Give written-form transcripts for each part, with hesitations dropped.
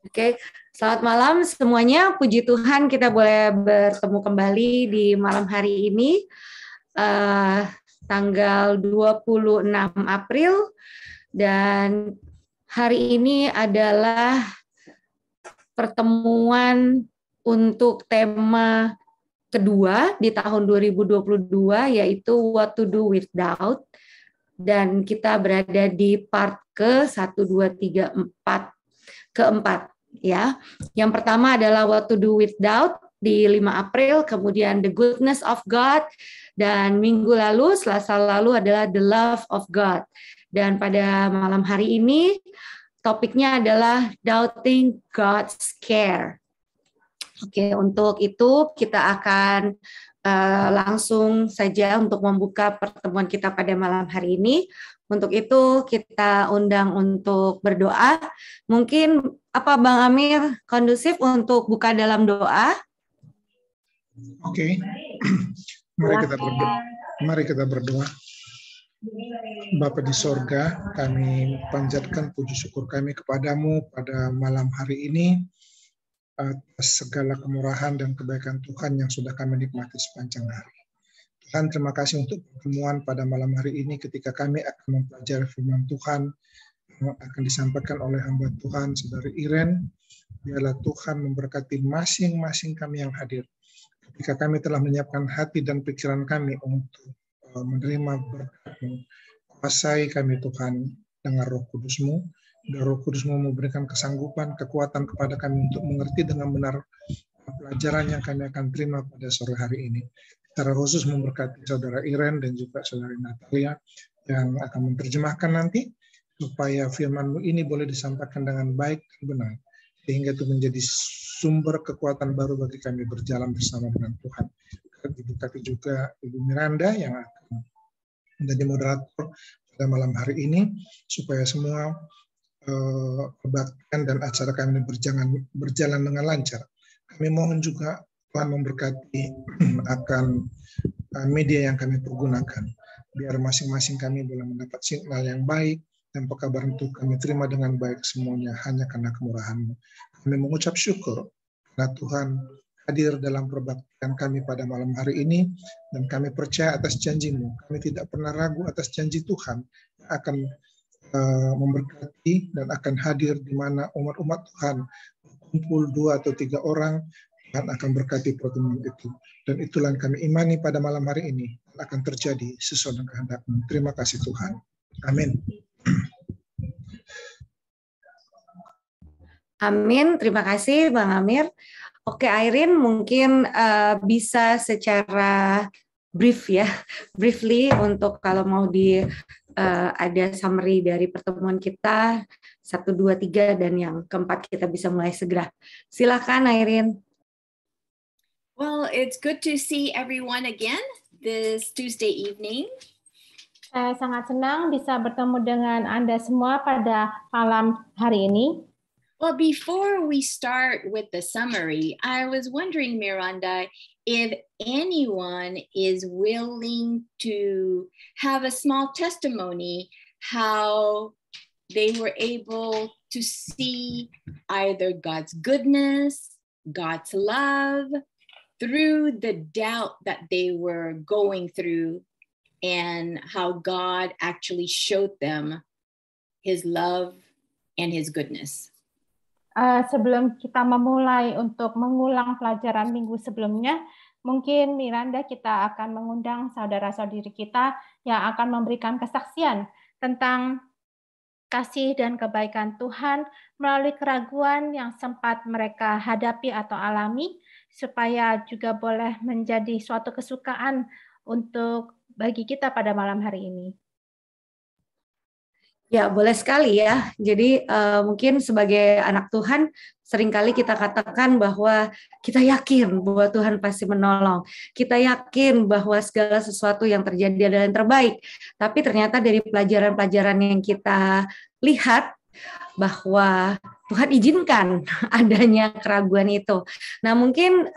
Oke, selamat malam semuanya. Puji Tuhan kita boleh bertemu kembali di malam hari ini, eh, tanggal 26 April, dan hari ini adalah pertemuan untuk tema kedua di tahun 2022, yaitu What to Do with Doubt. Dan kita berada di part ke 1, 2, 3, 4, keempat. Ya, yang pertama adalah What to Do with Doubt di 5 April, kemudian The Goodness of God, dan minggu lalu, Selasa lalu adalah The Love of God. Dan pada malam hari ini topiknya adalah Doubting God's Care. Oke, untuk itu kita akan langsung saja untuk membuka pertemuan kita pada malam hari ini. Untuk itu kita undang untuk berdoa. Mungkin apa Bang Amir kondusif untuk buka dalam doa? Oke. Mari kita berdoa. Bapa di sorga, kami panjatkan puji syukur kami kepadamu pada malam hari ini atas segala kemurahan dan kebaikan Tuhan yang sudah kami nikmati sepanjang hari. Tuhan, terima kasih untuk pertemuan pada malam hari ini ketika kami akan mempelajari firman Tuhan yang akan disampaikan oleh hamba Tuhan, Saudari Iren. Biarlah Tuhan memberkati masing-masing kami yang hadir. Ketika kami telah menyiapkan hati dan pikiran kami untuk menerima berkat-Mu, kuasai kami Tuhan dengan Roh Kudus-Mu, dan Roh Kudus-Mu memberikan kesanggupan, kekuatan kepada kami untuk mengerti dengan benar pelajaran yang kami akan terima pada sore hari ini. Secara khusus memberkati Saudara Iren dan juga Saudari Natalia yang akan menerjemahkan nanti, supaya firman-Mu ini boleh disampaikan dengan baik dan benar, sehingga itu menjadi sumber kekuatan baru bagi kami berjalan bersama dengan Tuhan. Diberkati juga Ibu Miranda yang akan menjadi moderator pada malam hari ini, supaya semua kebaktian dan acara kami berjalan dengan lancar. Kami mohon juga Tuhan memberkati akan media yang kami pergunakan, biar masing-masing kami boleh mendapat signal yang baik, dan pekabaran itu kami terima dengan baik semuanya hanya karena kemurahan-Mu. Kami mengucap syukur karena Tuhan hadir dalam perbaktian kami pada malam hari ini, dan kami percaya atas janji-Mu. Kami tidak pernah ragu atas janji Tuhan yang akan memberkati dan akan hadir di mana umat-umat Tuhan kumpul 2 atau 3 orang, Tuhan akan berkati pertemuan itu. Dan itulah yang kami imani pada malam hari ini akan terjadi sesuai dengan kehendak-Mu. Terima kasih Tuhan. Amin. Amin, terima kasih Bang Amir. Oke, Airin mungkin bisa secara briefly untuk kalau mau ada summary dari pertemuan kita 1, 2, 3 dan yang keempat kita bisa mulai segera. Silakan Airin. Well, it's good to see everyone again this Tuesday evening. Saya sangat senang bisa bertemu dengan Anda semua pada malam hari ini. Well, before we start with the summary, I was wondering, Miranda, if anyone is willing to have a small testimony how they were able to see either God's goodness, God's love, through the doubt that they were going through, and how God actually showed them His love and His goodness. Sebelum kita memulai untuk mengulang pelajaran minggu sebelumnya, mungkin Miranda kita akan mengundang saudara-saudari kita yang akan memberikan kesaksian tentang kasih dan kebaikan Tuhan melalui keraguan yang sempat mereka hadapi atau alami, supaya juga boleh menjadi suatu kesukaan untuk bagi kita pada malam hari ini. Ya, boleh sekali ya. Jadi mungkin sebagai anak Tuhan, seringkali kita katakan bahwa kita yakin bahwa Tuhan pasti menolong. Kita yakin bahwa segala sesuatu yang terjadi adalah yang terbaik. Tapi ternyata dari pelajaran-pelajaran yang kita lihat, bahwa Tuhan izinkan adanya keraguan itu. Nah, mungkin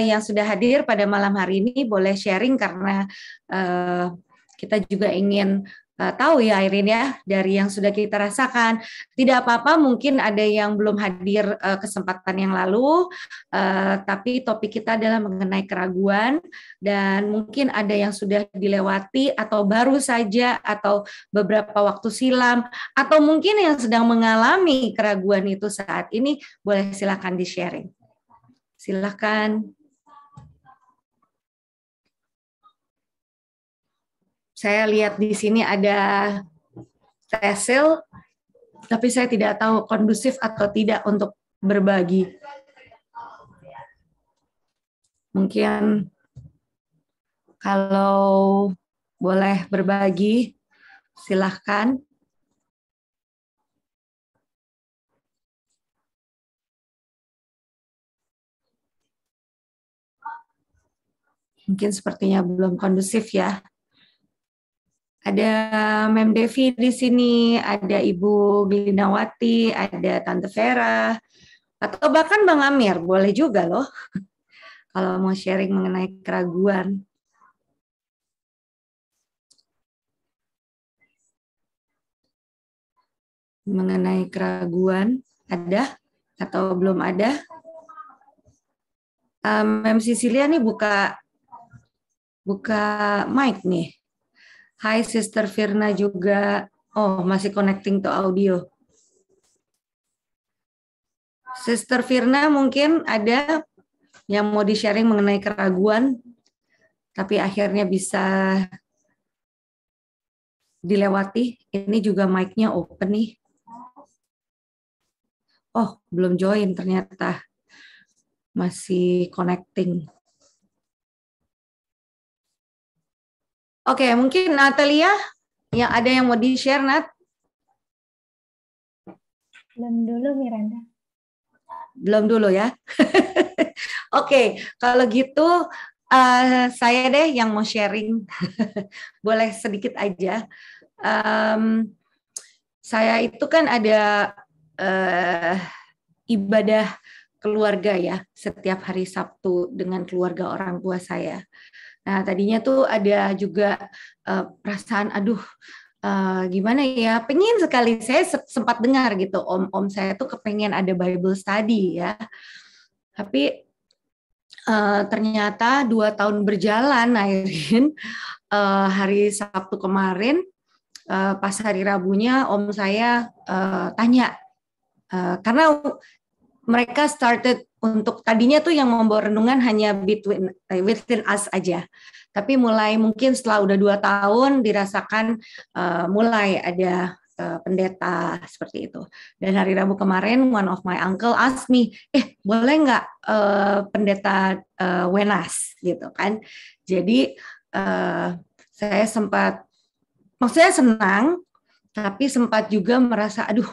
yang sudah hadir pada malam hari ini boleh sharing karena kita juga ingin tahu ya Irene ya, dari yang sudah kita rasakan. Tidak apa-apa, mungkin ada yang belum hadir kesempatan yang lalu, tapi topik kita adalah mengenai keraguan, dan mungkin ada yang sudah dilewati atau baru saja atau beberapa waktu silam, atau mungkin yang sedang mengalami keraguan itu saat ini, boleh silakan di-sharing. Silakan. Saya lihat di sini ada Cecil, tapi saya tidak tahu kondusif atau tidak untuk berbagi. Mungkin kalau boleh berbagi, silahkan. Mungkin sepertinya belum kondusif ya. Ada Mem Devi di sini, ada Ibu Glinawati, ada Tante Vera, atau bahkan Bang Amir, boleh juga loh, kalau mau sharing mengenai keraguan. Mengenai keraguan, ada atau belum ada? Mem Cecilia nih buka mic nih. Hai Sister Firna juga. Oh, masih connecting to audio. Sister Firna mungkin ada yang mau di-sharing mengenai keraguan, tapi akhirnya bisa dilewati. Ini juga mic-nya open nih. Oh, belum join ternyata. Masih connecting. Oke, mungkin Natalia, yang ada yang mau di-share, Nat? Belum dulu, Miranda. Belum dulu ya. Oke, kalau gitu saya deh yang mau sharing. Boleh sedikit aja. Saya itu kan ada ibadah keluarga ya, setiap hari Sabtu dengan keluarga orang tua saya. Nah, tadinya tuh ada juga perasaan, aduh, gimana ya, pengen sekali, saya sempat dengar gitu, om saya tuh kepengen ada Bible study ya. Tapi ternyata 2 tahun berjalan, Airin, hari Sabtu kemarin, pas hari Rabunya, om saya tanya, karena mereka started untuk tadinya tuh yang membawa renungan hanya within us aja. Tapi mulai mungkin setelah udah 2 tahun dirasakan mulai ada pendeta seperti itu. Dan hari Rabu kemarin one of my uncle asked me, boleh nggak pendeta Wenas gitu kan. Jadi saya sempat, maksudnya senang, tapi sempat juga merasa aduh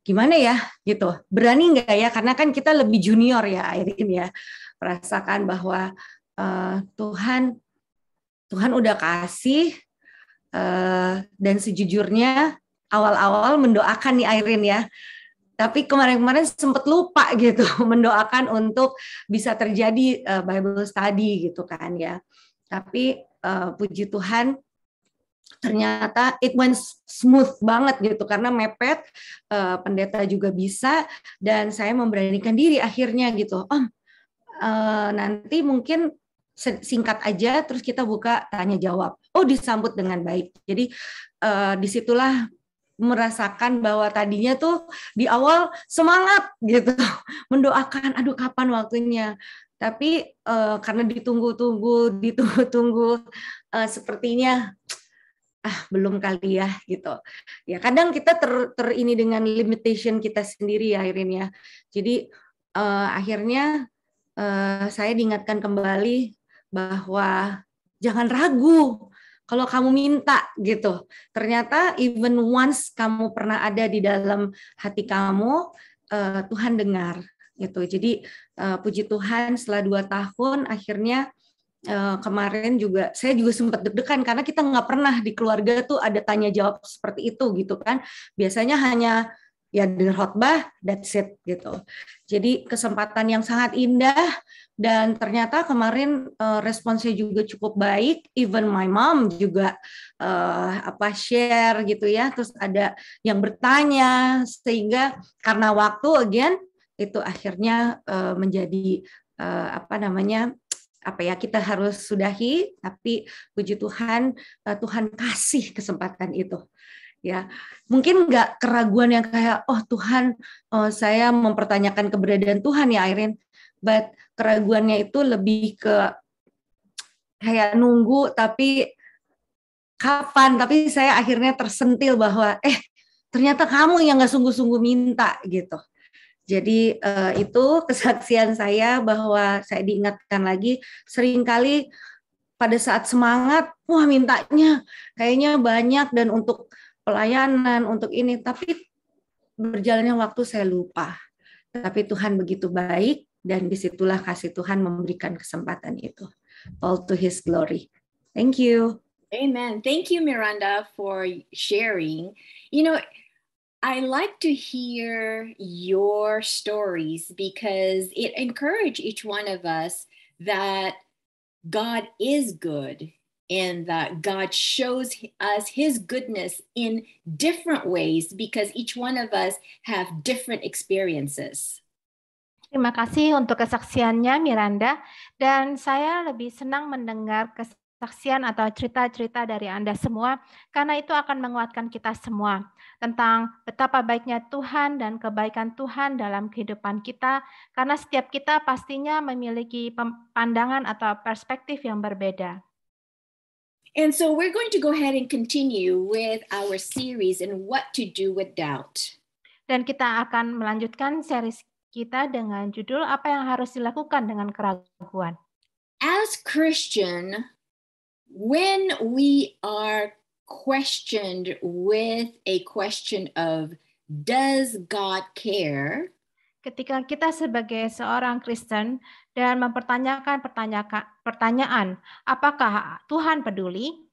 gimana ya gitu, berani nggak ya, karena kan kita lebih junior ya Airin ya, merasakan bahwa Tuhan udah kasih, dan sejujurnya awal-awal mendoakan nih Airin ya, tapi kemarin-kemarin sempat lupa gitu mendoakan untuk bisa terjadi Bible study gitu kan ya, tapi puji Tuhan ternyata it went smooth banget gitu, karena mepet, pendeta juga bisa, dan saya memberanikan diri akhirnya gitu, nanti mungkin singkat aja terus kita buka tanya jawab. Oh, disambut dengan baik. Jadi disitulah merasakan bahwa tadinya tuh di awal semangat gitu mendoakan, aduh kapan waktunya, tapi karena ditunggu-tunggu sepertinya belum kali ya gitu. Ya kadang kita ini dengan limitation kita sendiri ya Airin ya. Jadi akhirnya saya diingatkan kembali bahwa jangan ragu kalau kamu minta gitu. Ternyata even once kamu pernah ada di dalam hati kamu, Tuhan dengar gitu. Jadi puji Tuhan setelah 2 tahun akhirnya kemarin juga saya juga sempat deg-degan karena kita nggak pernah di keluarga tuh ada tanya jawab seperti itu gitu kan. Biasanya hanya ya dengar khotbah, that's it gitu. Jadi kesempatan yang sangat indah dan ternyata kemarin responsnya juga cukup baik. Even my mom juga share gitu ya. Terus ada yang bertanya sehingga karena waktu again itu akhirnya menjadi kita harus sudahi, tapi puji Tuhan Tuhan kasih kesempatan itu. Ya, mungkin nggak keraguan yang kayak, oh Tuhan, saya mempertanyakan keberadaan Tuhan ya Irene, but keraguannya itu lebih ke kayak nunggu, tapi kapan? Tapi saya akhirnya tersentil bahwa, ternyata kamu yang nggak sungguh-sungguh minta gitu. Jadi itu kesaksian saya bahwa saya diingatkan lagi, seringkali pada saat semangat, wah mintanya kayaknya banyak dan untuk pelayanan, untuk ini, tapi berjalannya waktu saya lupa. Tapi Tuhan begitu baik dan disitulah kasih Tuhan memberikan kesempatan itu. All to His glory. Thank you. Amen. Thank you, Miranda, for sharing. I like to hear your stories because it encourages each one of us that God is good and that God shows us His goodness in different ways because each one of us have different experiences. Terima kasih untuk kesaksiannya Miranda, dan saya lebih senang mendengar kesaksian atau cerita-cerita dari Anda semua karena itu akan menguatkan kita semua tentang betapa baiknya Tuhan dan kebaikan Tuhan dalam kehidupan kita, karena setiap kita pastinya memiliki pandangan atau perspektif yang berbeda. And so we're going to go ahead and continue with our series and what to do with doubt. Dan kita akan melanjutkan series kita dengan judul apa yang harus dilakukan dengan keraguan. As Christian, when we are questioned with a question of does God care? Ketika kita sebagai seorang Kristen dan mempertanyakan pertanyaan, apakah Tuhan peduli?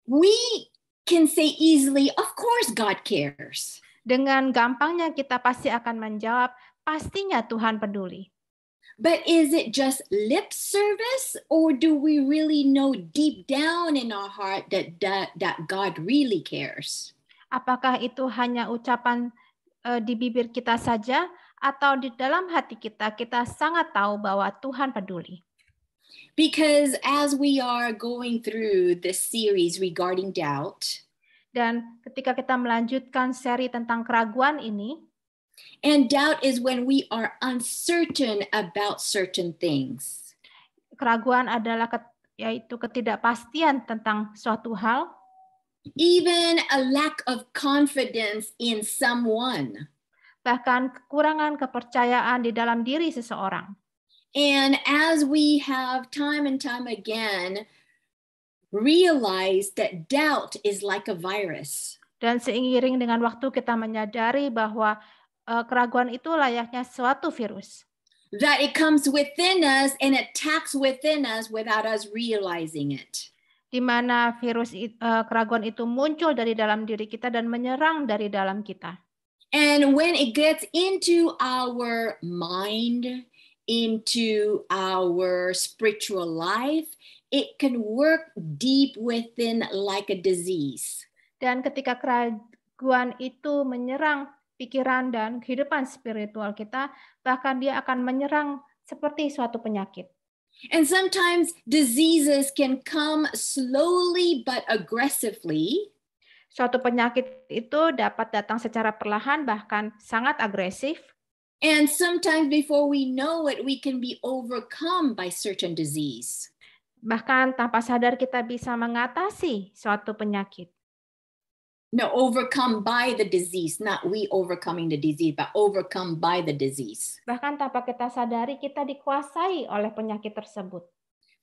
We can say easily, of course God cares. Dengan gampangnya kita pasti akan menjawab, pastinya Tuhan peduli. But is it just lip service, or do we really know deep down in our heart that God really cares? Apakah itu hanya ucapan di bibir kita saja, atau di dalam hati kita sangat tahu bahwa Tuhan peduli? Because as we are going through this series regarding doubt, dan ketika kita melanjutkan seri tentang keraguan ini, and doubt is when we are uncertain about certain things. Keraguan adalah yaitu ketidakpastian tentang suatu hal. Even a lack of confidence in someone. Bahkan kekurangan kepercayaan di dalam diri seseorang. And as we have time and time again realized that doubt is like a virus. Dan seiring dengan waktu kita menyadari bahwa keraguan itu layaknya suatu virus. That it comes within us and attacks within us without us realizing it. Di mana virus keraguan itu muncul dari dalam diri kita dan menyerang dari dalam kita. And when it gets into our mind, into our spiritual life, it can work deep within like a disease. Dan ketika keraguan itu menyerang pikiran dan kehidupan spiritual kita, bahkan dia akan menyerang seperti suatu penyakit. And sometimes diseases can come slowly but aggressively. Suatu penyakit itu dapat datang secara perlahan bahkan sangat agresif. And sometimes before we know it, we can be overcome by certain disease. Bahkan tanpa sadar kita bisa mengatasi suatu penyakit. No, overcome by the disease, not we overcoming the disease, but overcome by the disease. Bahkan tanpa kita sadari kita dikuasai oleh penyakit tersebut.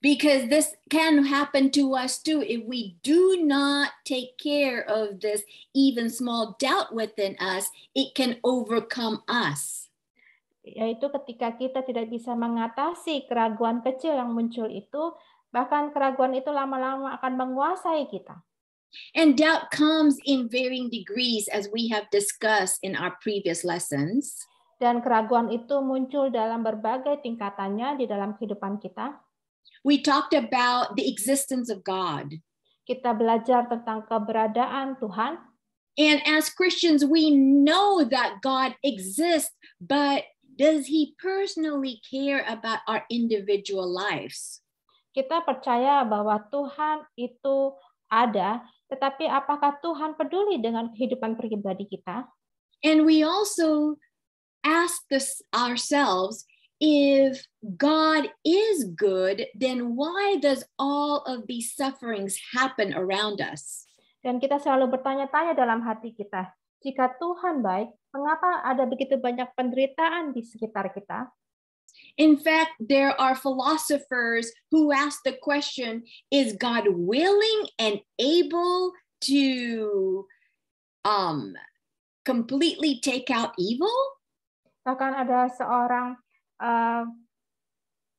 Because this can happen to us too if we do not take care of this even small doubt within us, it can overcome us. Yaitu ketika kita tidak bisa mengatasi keraguan kecil yang muncul itu, bahkan keraguan itu lama-lama akan menguasai kita. And doubt comes in varying degrees, as we have discussed in our previous lessons. Dan keraguan itu muncul dalam berbagai tingkatannya di dalam kehidupan kita. We talked about the existence of God. Kita belajar tentang keberadaan Tuhan. And as Christians, we know that God exists, but does he personally care about our individual lives? Kita percaya bahwa Tuhan itu ada, tetapi apakah Tuhan peduli dengan kehidupan pribadi kita? And we also ask ourselves, if God is good, then why does all of these sufferings happen around us? Dan kita selalu bertanya-tanya dalam hati kita, jika Tuhan baik, mengapa ada begitu banyak penderitaan di sekitar kita? In fact, there are philosophers who ask the question, is God willing and able to completely take out evil? Bahkan ada seorang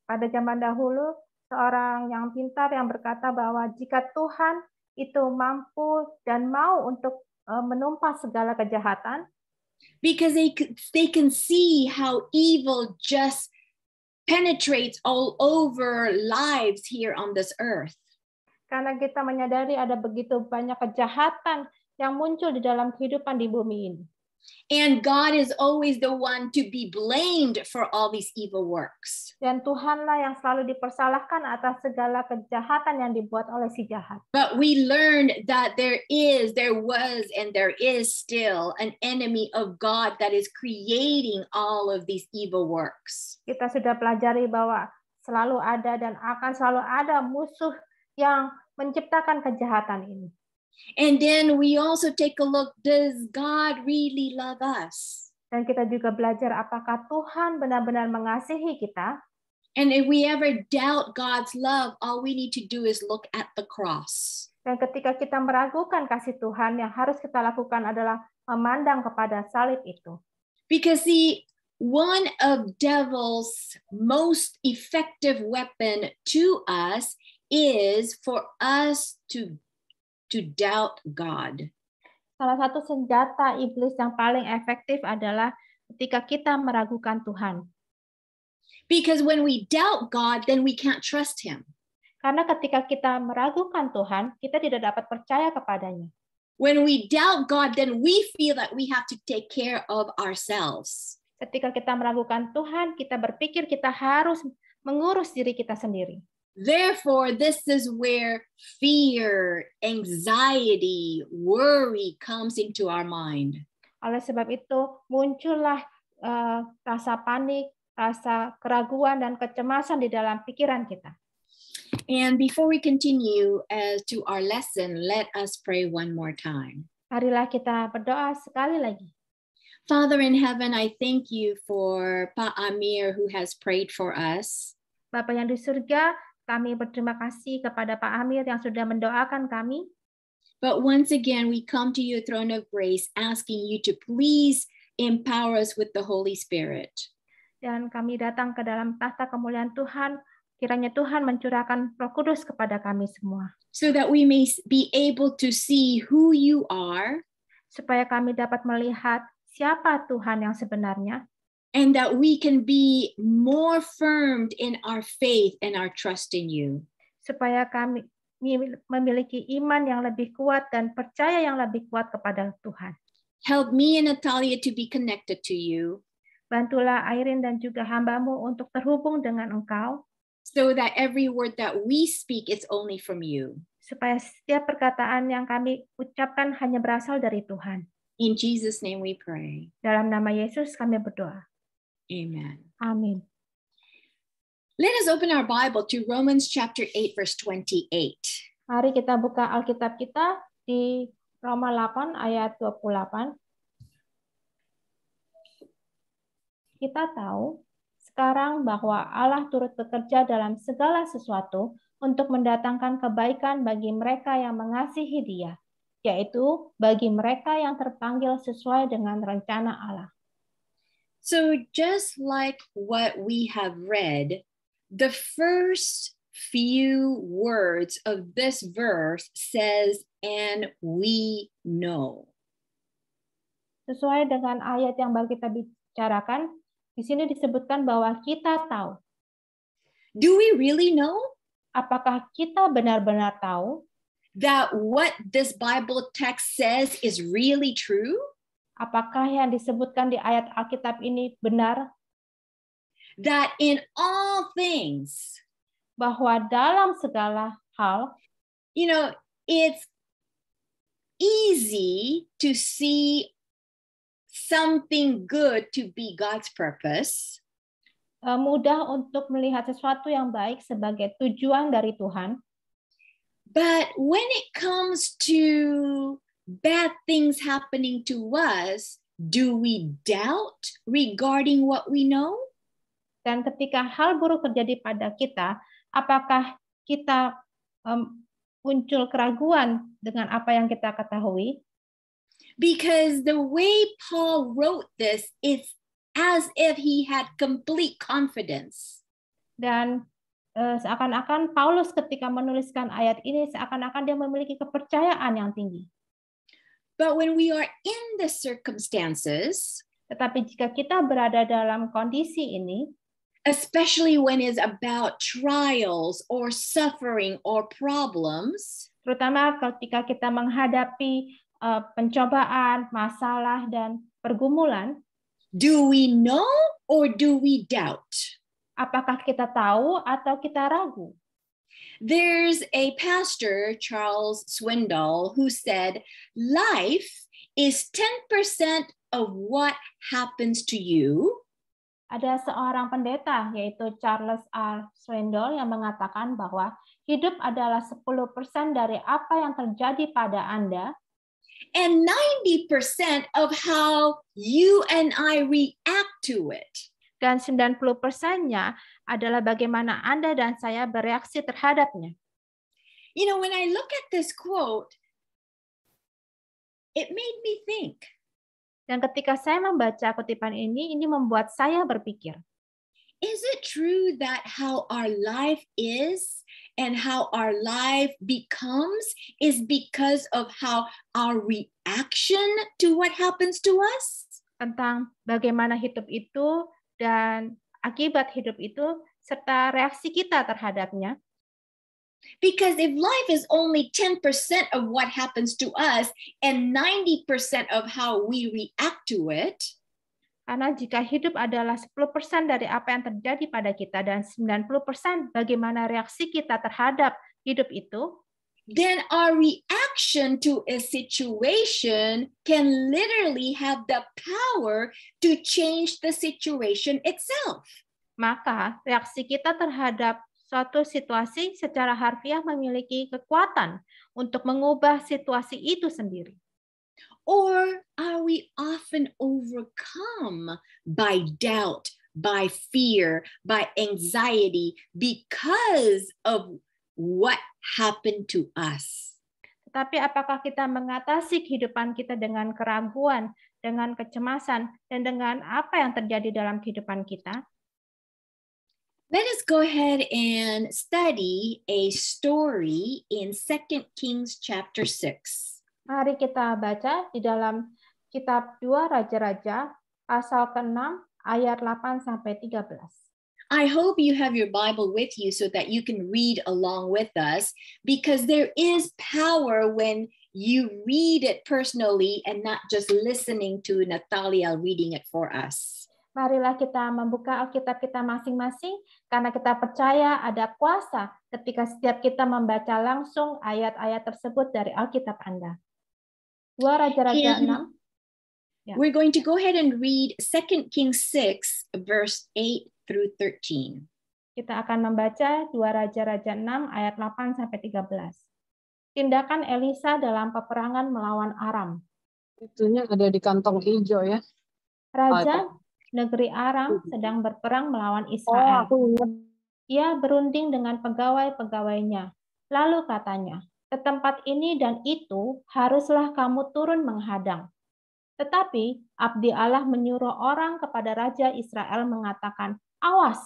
pada zaman dahulu, seorang yang pintar yang berkata bahwa jika Tuhan itu mampu dan mau untuk menumpas segala kejahatan, because they can see how evil just penetrates all over lives here on this earth. Karena kita menyadari ada begitu banyak kejahatan yang muncul di dalam kehidupan di bumi ini. And God is always the one to be blamed for all these evil works. Dan Tuhanlah yang selalu dipersalahkan atas segala kejahatan yang dibuat oleh si jahat. But we learned that there was, and there is still an enemy of God that is creating all of these evil works. Kita sudah pelajari bahwa selalu ada dan akan selalu ada musuh yang menciptakan kejahatan ini. And then we also take a look, does God really love us? Dan kita juga belajar apakah Tuhan benar-benar mengasihi kita. And if we ever doubt God's love, all we need to do is look at the cross. Dan ketika kita meragukan kasih Tuhan, yang harus kita lakukan adalah memandang kepada salib itu. Because one of devil's most effective weapon to us is for us to doubt God. Salah satu senjata iblis yang paling efektif adalah ketika kita meragukan Tuhan. Because when we doubt God, then we can't trust him. Karena ketika kita meragukan Tuhan, kita tidak dapat percaya kepadanya. When we doubt God, then we feel that we have to take care of ourselves. Ketika kita meragukan Tuhan, kita berpikir kita harus mengurus diri kita sendiri. Therefore, this is where fear, anxiety, worry comes into our mind. Oleh sebab itu, muncullah rasa panik, rasa keraguan, dan kecemasan di dalam pikiran kita. And before we continue to our lesson, let us pray one more time. Marilah kita berdoa sekali lagi. Father in heaven, I thank you for Pa Amir who has prayed for us. Bapa yang di surga, kami berterima kasih kepada Pak Amir yang sudah mendoakan kami. But once again, we come to your throne of grace, asking you to please empower us with the Holy Spirit. Dan kami datang ke dalam tahta kemuliaan Tuhan, kiranya Tuhan mencurahkan Roh Kudus kepada kami semua. So that we may be able to see who you are. Supaya kami dapat melihat siapa Tuhan yang sebenarnya. And that we can be more firm in our faith and our trust in you. Supaya kami memiliki iman yang lebih kuat dan percaya yang lebih kuat kepada Tuhan. Help me and Natalia to be connected to you. Bantulah Irene dan juga hamba-Mu untuk terhubung dengan Engkau. So that every word that we speak is only from you. Supaya setiap perkataan yang kami ucapkan hanya berasal dari Tuhan. In Jesus' name we pray. Dalam nama Yesus kami berdoa. Amen. Amin. Let us open our Bible to Romans chapter 8, verse 28. Mari kita buka Alkitab kita di Roma 8 ayat 28. Kita tahu sekarang bahwa Allah turut bekerja dalam segala sesuatu untuk mendatangkan kebaikan bagi mereka yang mengasihi Dia, yaitu bagi mereka yang terpanggil sesuai dengan rencana Allah. So just like what we have read, the first few words of this verse says, and we know. Sesuai dengan ayat yang baru kita bicarakan, di sini disebutkan bahwa kita tahu. Do we really know Apakah kita benar-benar tahu that what this Bible text says is really true? apakah yang disebutkan di ayat Alkitab ini benar? That in all things, Bahwa dalam segala hal, you know, it's easy to see something good to be God's purpose. mudah untuk melihat sesuatu yang baik sebagai tujuan dari Tuhan. But when it comes to bad things happening to us, do we doubt regarding what we know? Dan ketika hal buruk terjadi pada kita, apakah kita muncul keraguan dengan apa yang kita ketahui? Because the way Paul wrote this is as if he had complete confidence. Dan seakan-akan Paulus ketika menuliskan ayat ini, seakan-akan dia memiliki kepercayaan yang tinggi. But when we are in the circumstances, Tetapi jika kita berada dalam kondisi ini, especially when it's about trials or suffering or problems, terutama ketika kita menghadapi pencobaan, masalah, dan pergumulan, do we know or do we doubt? apakah kita tahu atau kita ragu? There's a pastor, Charles Swindoll, who said, life is 10% of what happens to you. Ada seorang pendeta, yaitu Charles R. Swindoll, yang mengatakan bahwa hidup adalah 10% dari apa yang terjadi pada Anda, and 90% of how you and I react to it. dan 90%-nya adalah bagaimana Anda dan saya bereaksi terhadapnya. You know, when I look at this quote, it made me think. Dan ketika saya membaca kutipan ini membuat saya berpikir, Is it true that how our life is and how our life becomes is because of how our reaction to what happens to us? tentang bagaimana hidup itu dan akibat hidup itu serta reaksi kita terhadapnya? Because if life is only 10% of what happens to us and 90% of how we react to it, Karena jika hidup adalah 10% dari apa yang terjadi pada kita dan 90% bagaimana reaksi kita terhadap hidup itu, then our reaction to a situation can literally have the power to change the situation itself. maka reaksi kita terhadap suatu situasi secara harfiah memiliki kekuatan untuk mengubah situasi itu sendiri. Or are we often overcome by doubt, by fear, by anxiety because of what happened to us? Tetapi apakah kita mengatasi kehidupan kita dengan keraguan, dengan kecemasan, dan dengan apa yang terjadi dalam kehidupan kita? Let us go ahead and study a story in 2 Kings chapter 6. Mari kita baca di dalam kitab 2 Raja-Raja pasal ke-6 ayat 8-13. I hope you have your Bible with you so that you can read along with us, because there is power when you read it personally and not just listening to Natalia reading it for us. Marilah kita membuka Alkitab kita masing-masing, karena kita percaya ada kuasa ketika setiap kita membaca langsung ayat-ayat tersebut dari Alkitab Anda. 2 Raja-Raja 6. Yeah. We're going to go ahead and read 2 Kings 6, verse 8 through 13. Kita akan membaca 2 Raja-Raja 6 ayat 8-13. Tindakan Elisa dalam peperangan melawan Aram. Itunya ada di kantong hijau ya. Raja negeri Aram sedang berperang melawan Israel. Ia berunding dengan pegawai-pegawainya. Lalu katanya, ke tempat ini dan itu haruslah kamu turun menghadang. Tetapi abdi Allah menyuruh orang kepada Raja Israel mengatakan, awas,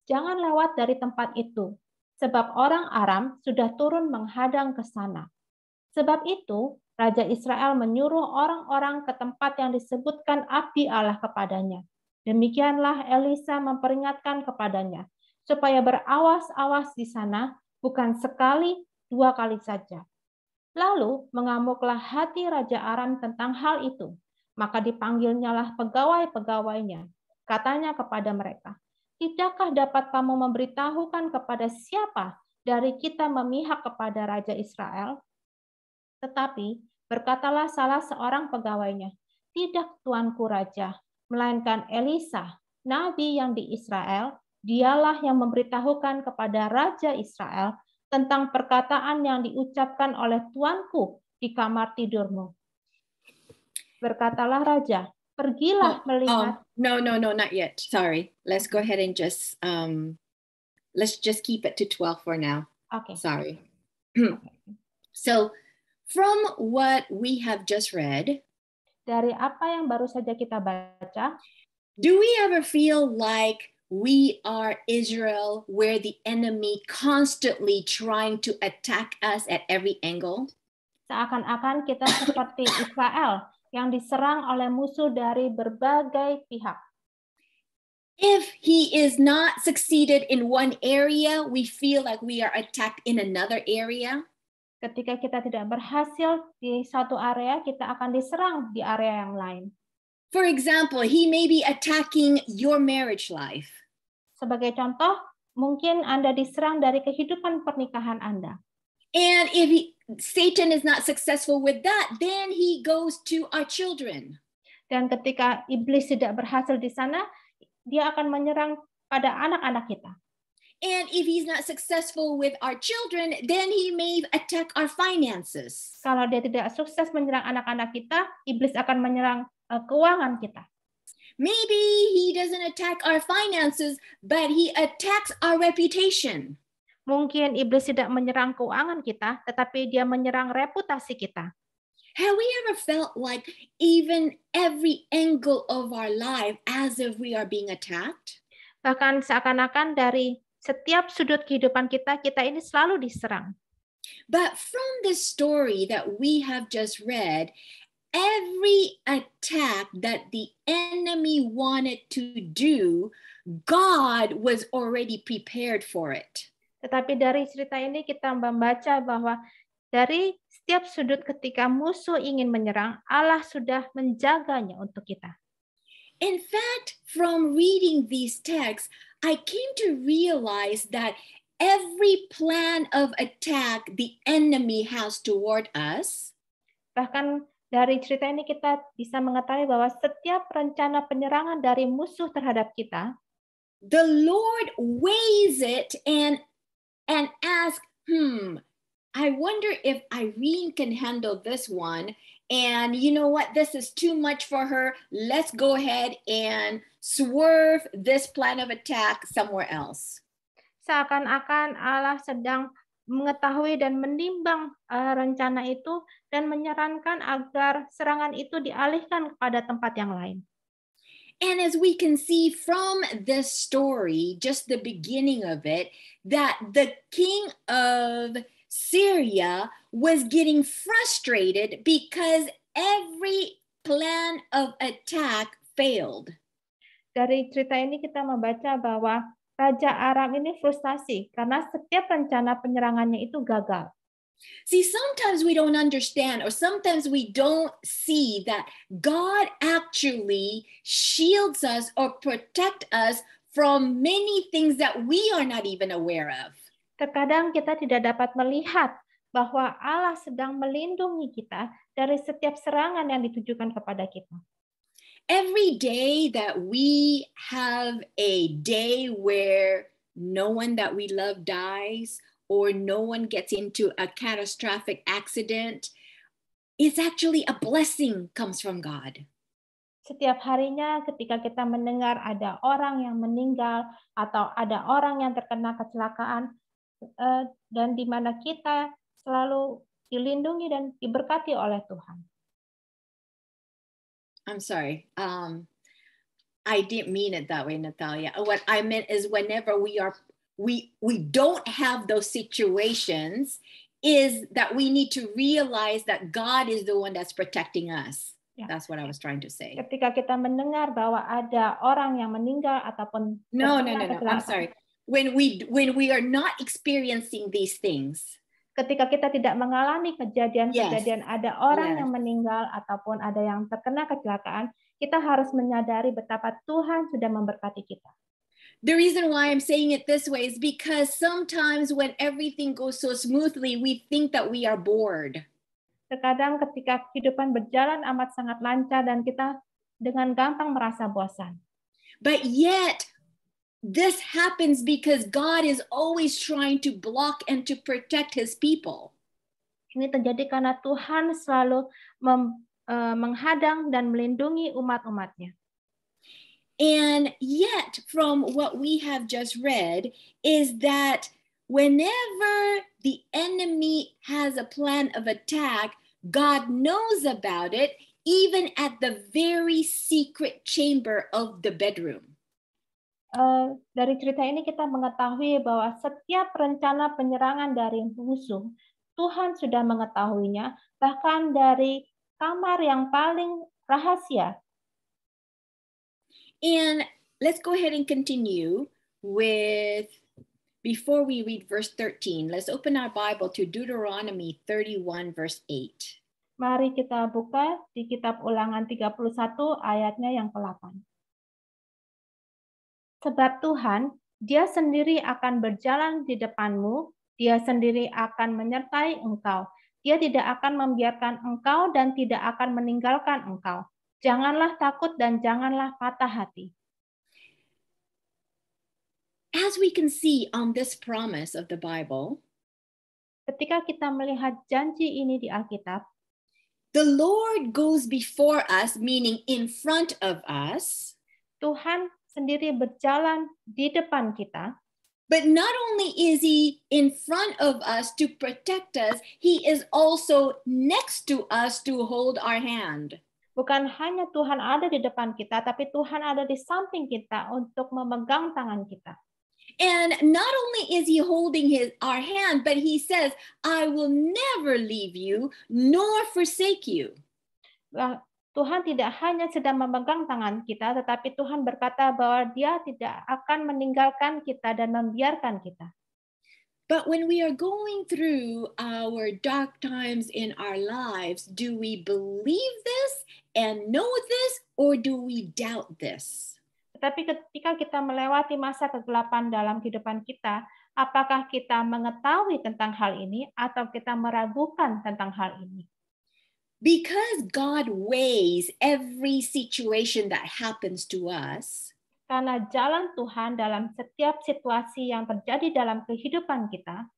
jangan lewat dari tempat itu, sebab orang Aram sudah turun menghadang ke sana. Sebab itu, Raja Israel menyuruh orang-orang ke tempat yang disebutkan abdi Allah kepadanya. Demikianlah Elisa memperingatkan kepadanya, supaya berawas-awas di sana, bukan sekali, 2 kali saja. Lalu mengamuklah hati Raja Aram tentang hal itu. Maka dipanggilnyalah pegawai-pegawainya. Katanya kepada mereka, tidakkah dapat kamu memberitahukan kepada siapa dari kita memihak kepada Raja Israel? Tetapi berkatalah salah seorang pegawainya, tidak tuanku raja, melainkan Elisa, nabi yang di Israel, dialah yang memberitahukan kepada Raja Israel tentang perkataan yang diucapkan oleh tuanku di kamar tidurmu. Berkatalah raja, pergilah melihat. No, not yet. Sorry. Let's go ahead and just let's just keep it to 12 for now. Okay. Sorry. So, from what we have just read, dari apa yang baru saja kita baca, do we ever feel like we are Israel, where the enemy constantly trying to attack us at every angle? Seakan-akan kita seperti Israel yang diserang oleh musuh dari berbagai pihak. If he is not succeeded in one area, we feel like we are attacked in another area. Ketika kita tidak berhasil di satu area, kita akan diserang di area yang lain. For example, he may be attacking your marriage life. Sebagai contoh, mungkin Anda diserang dari kehidupan pernikahan Anda. And if Satan is not successful with that, then he goes to our children. Dan ketika iblis tidak berhasil di sana, dia akan menyerang pada anak-anak kita. And if he's not successful with our children, then he may attack our finances. Kalau dia tidak sukses menyerang anak-anak kita, iblis akan menyerang keuangan kita. Maybe he doesn't attack our finances, but he attacks our reputation. Mungkin iblis tidak menyerang keuangan kita, tetapi dia menyerang reputasi kita. Have we ever felt like even every angle of our life as if we are being attacked? Bahkan seakan-akan dari setiap sudut kehidupan kita, kita ini selalu diserang. But from this story that we have just read, every attack that the enemy wanted to do, God was already prepared for it. Tetapi dari cerita ini kita membaca bahwa dari setiap sudut ketika musuh ingin menyerang, Allah sudah menjaganya untuk kita. In fact, from reading these texts, I came to realize that every plan of attack the enemy has toward us, bahkan dari cerita ini kita bisa mengetahui bahwa setiap rencana penyerangan dari musuh terhadap kita, the Lord weighs it and ask, I wonder if Irene can handle this one. And you know what? This is too much for her. Let's go ahead and swerve this plan of attack somewhere else. Seakan-akan Allah sedang mengetahui dan menimbang rencana itu dan menyarankan agar serangan itu dialihkan kepada tempat yang lain. And as we can see from this story, just the beginning of it, that the king of Syria was getting frustrated because every plan of attack failed. Dari cerita ini kita membaca bahwa Raja Aram ini frustasi karena setiap rencana penyerangannya itu gagal. See, sometimes we don't understand, or sometimes we don't see that God actually shields us or protect us from many things that we are not even aware of. Terkadang kita tidak dapat melihat bahwa Allah sedang melindungi kita dari setiap serangan yang ditujukan kepada kita. Every day that we have a day where no one that we love dies or no one gets into a catastrophic accident, it's actually a blessing comes from God. Setiap harinya ketika kita mendengar ada orang yang meninggal atau ada orang yang terkena kecelakaan, dan di mana kita selalu dilindungi dan diberkati oleh Tuhan. I'm sorry. I didn't mean it that way, Natalia. What I meant is whenever we don't have those situations is that we need to realize that God is the one that's protecting us. Ya. That's what I was trying to say. Ketika kita mendengar bahwa ada orang yang meninggal ataupun No. terkena I'm kecelakaan, sorry. When we are not experiencing these things, ketika kita tidak mengalami kejadian-kejadian ada orang Yes. yang meninggal ataupun ada yang terkena kecelakaan, kita harus menyadari betapa Tuhan sudah memberkati kita. the reason why I'm saying it this way is because sometimes when everything goes so smoothly, we think that we are bored. Terkadang ketika kehidupan berjalan amat sangat lancar dan kita dengan gampang merasa bosan. But yet, this happens because God is always trying to block and to protect his people. Ini terjadi karena Tuhan selalu menghadang dan melindungi umat-umatnya. And yet, from what we have just read, is that whenever the enemy has a plan of attack, God knows about it, even at the very secret chamber of the bedroom. Dari cerita ini kita mengetahui bahwa setiap rencana penyerangan dari musuh, Tuhan sudah mengetahuinya, bahkan dari kamar yang paling rahasia. And let's go ahead and continue with, before we read verse 13, let's open our Bible to Deuteronomy 31, verse 8. Mari kita buka di kitab Ulangan 31 ayatnya yang ke-8. Sebab Tuhan, Dia sendiri akan berjalan di depanmu, Dia sendiri akan menyertai engkau. Dia tidak akan membiarkan engkau dan tidak akan meninggalkan engkau. Janganlah takut dan janganlah patah hati. As we can see on this promise of the Bible, ketika kita melihat janji ini di Alkitab, the Lord goes before us, meaning in front of us. Tuhan sendiri berjalan di depan kita. But not only is he in front of us to protect us, he is also next to us to hold our hand. Bukan hanya Tuhan ada di depan kita, tapi Tuhan ada di samping kita untuk memegang tangan kita. And not only is he holding our hand, but he says, I will never leave you nor forsake you. Tuhan tidak hanya sedang memegang tangan kita, tetapi Tuhan berkata bahwa Dia tidak akan meninggalkan kita dan membiarkan kita. But when we are going through our dark times in our lives, do we believe this and know this, or do we doubt this? Tetapi ketika kita melewati masa kegelapan dalam kehidupan kita, apakah kita mengetahui tentang hal ini atau kita meragukan tentang hal ini? Because God weighs every situation that happens to us, karena jalan Tuhan dalam setiap situasi yang terjadi dalam kehidupan kita,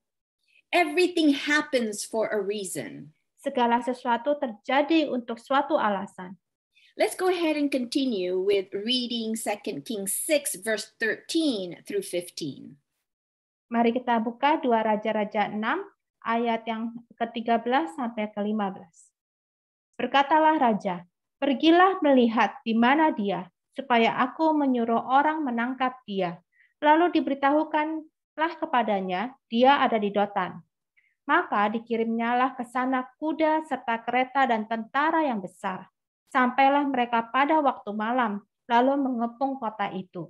everything happens for a reason. Segala sesuatu terjadi untuk suatu alasan. Let's go ahead and continue with reading 2 Kings 6, verse 13 through 15. Mari kita buka 2 Raja-Raja 6, ayat yang ke-13 sampai ke-15. Berkatalah raja, pergilah melihat di mana dia, supaya aku menyuruh orang menangkap dia. Lalu diberitahukanlah kepadanya, dia ada di Dotan. Maka dikirimnyalah ke sana kuda serta kereta dan tentara yang besar. Sampailah mereka pada waktu malam, lalu mengepung kota itu.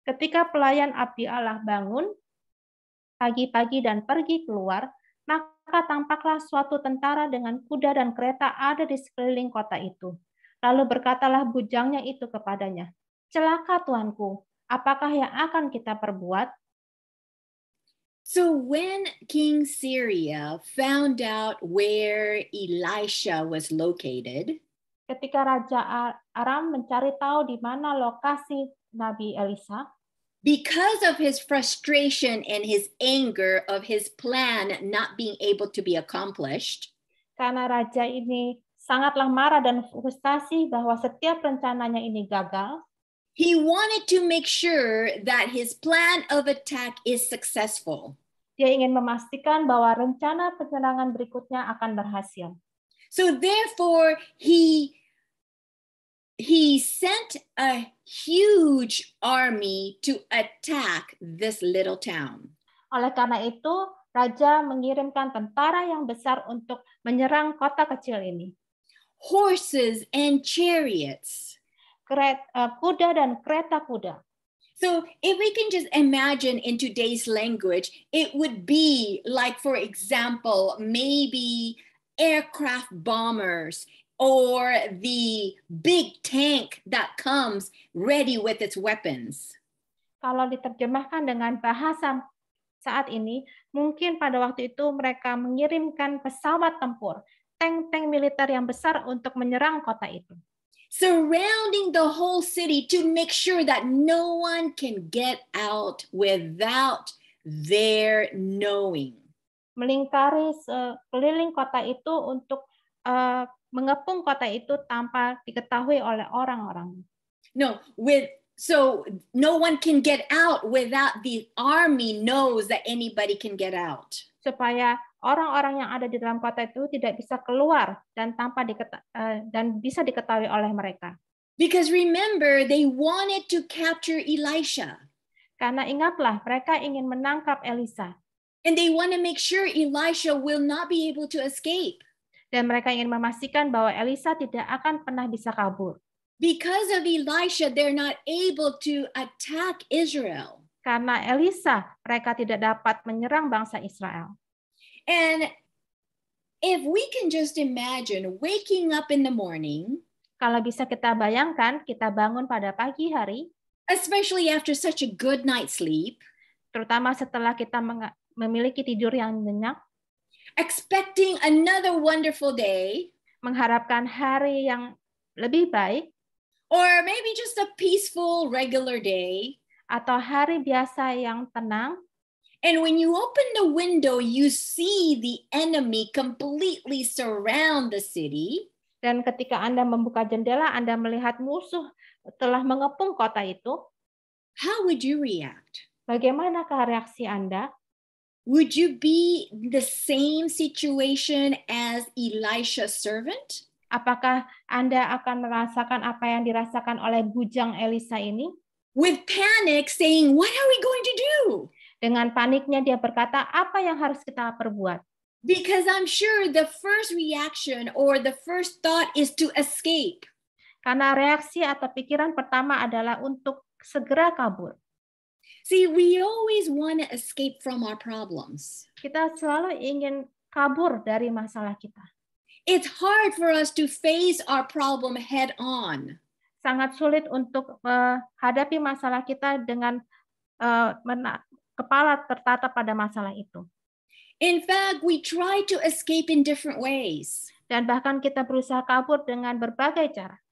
Ketika pelayan abdi Allah bangun, pagi-pagi dan pergi keluar, maka tampaklah suatu tentara dengan kuda dan kereta ada di sekeliling kota itu. Lalu berkatalah bujangnya itu kepadanya, celaka tuanku, apakah yang akan kita perbuat? So when King Syria found out where Elisha was located, ketika Raja Aram mencari tahu di mana lokasi Nabi Elisa, because of his frustration and his anger of his plan not being able to be accomplished, karena raja ini sangatlah marah dan frustasi bahwa setiap rencananya ini gagal, he wanted to make sure that his plan of attack is successful. Dia ingin memastikan bahwa rencana penyerangan berikutnya akan berhasil. So therefore, he sent a huge army to attack this little town. Oleh karena itu, raja mengirimkan tentara yang besar untuk menyerang kota kecil ini. Horses and chariots. Kuda dan kereta kuda. So if we can just imagine in today's language, it would be like, for example, maybe aircraft bombers or the big tank that comes ready with its weapons. Kalau diterjemahkan dengan bahasa saat ini, mungkin pada waktu itu mereka mengirimkan pesawat tempur, tank-tank militer yang besar untuk menyerang kota itu. Surrounding the whole city to make sure that no one can get out without their knowing. Melingkari sekeliling kota itu untuk mengepung kota itu tanpa diketahui oleh orang-orang. So no one can get out without the army knows that anybody can get out. Supaya orang-orang yang ada di dalam kota itu tidak bisa keluar dan dan bisa diketahui oleh mereka. Because remember, they wanted to capture Elisha. Karena ingatlah, mereka ingin menangkap Elisa. And they want to make sure Elisha will not be able to escape. Dan mereka ingin memastikan bahwa Elisa tidak akan pernah bisa kabur. Because of Elisha, they're not able to attack Israel. Karena Elisa, mereka tidak dapat menyerang bangsa Israel. And if we can just imagine waking up in the morning, kalau bisa kita bayangkan, kita bangun pada pagi hari, especially after such a good night's sleep, terutama setelah kita memiliki tidur yang nyenyak, expecting another wonderful day, mengharapkan hari yang lebih baik, or maybe just a peaceful regular day, atau hari biasa yang tenang. And when you open the window, you see the enemy completely surround the city. Dan ketika Anda membuka jendela, Anda melihat musuh telah mengepung kota itu. How would you react? Bagaimanakah reaksi Anda? Would you be the same situation as Elisha's servant? Apakah Anda akan merasakan apa yang dirasakan oleh bujang Elisa ini? With panic saying, what are we going to do? Dengan paniknya dia berkata, apa yang harus kita perbuat? Because I'm sure the first reaction or the first thought is to escape. Karena reaksi atau pikiran pertama adalah untuk segera kabur. See, we always want to escape from our problems. Kita selalu ingin kabur dari masalah kita. It's hard for us to face our problem head on. Sangat sulit untuk menghadapi masalah kita dengan kepala tertatap pada masalah itu. In fact, we try to escape in different ways. Dan bahkan kita berusaha kabur dengan berbagai cara.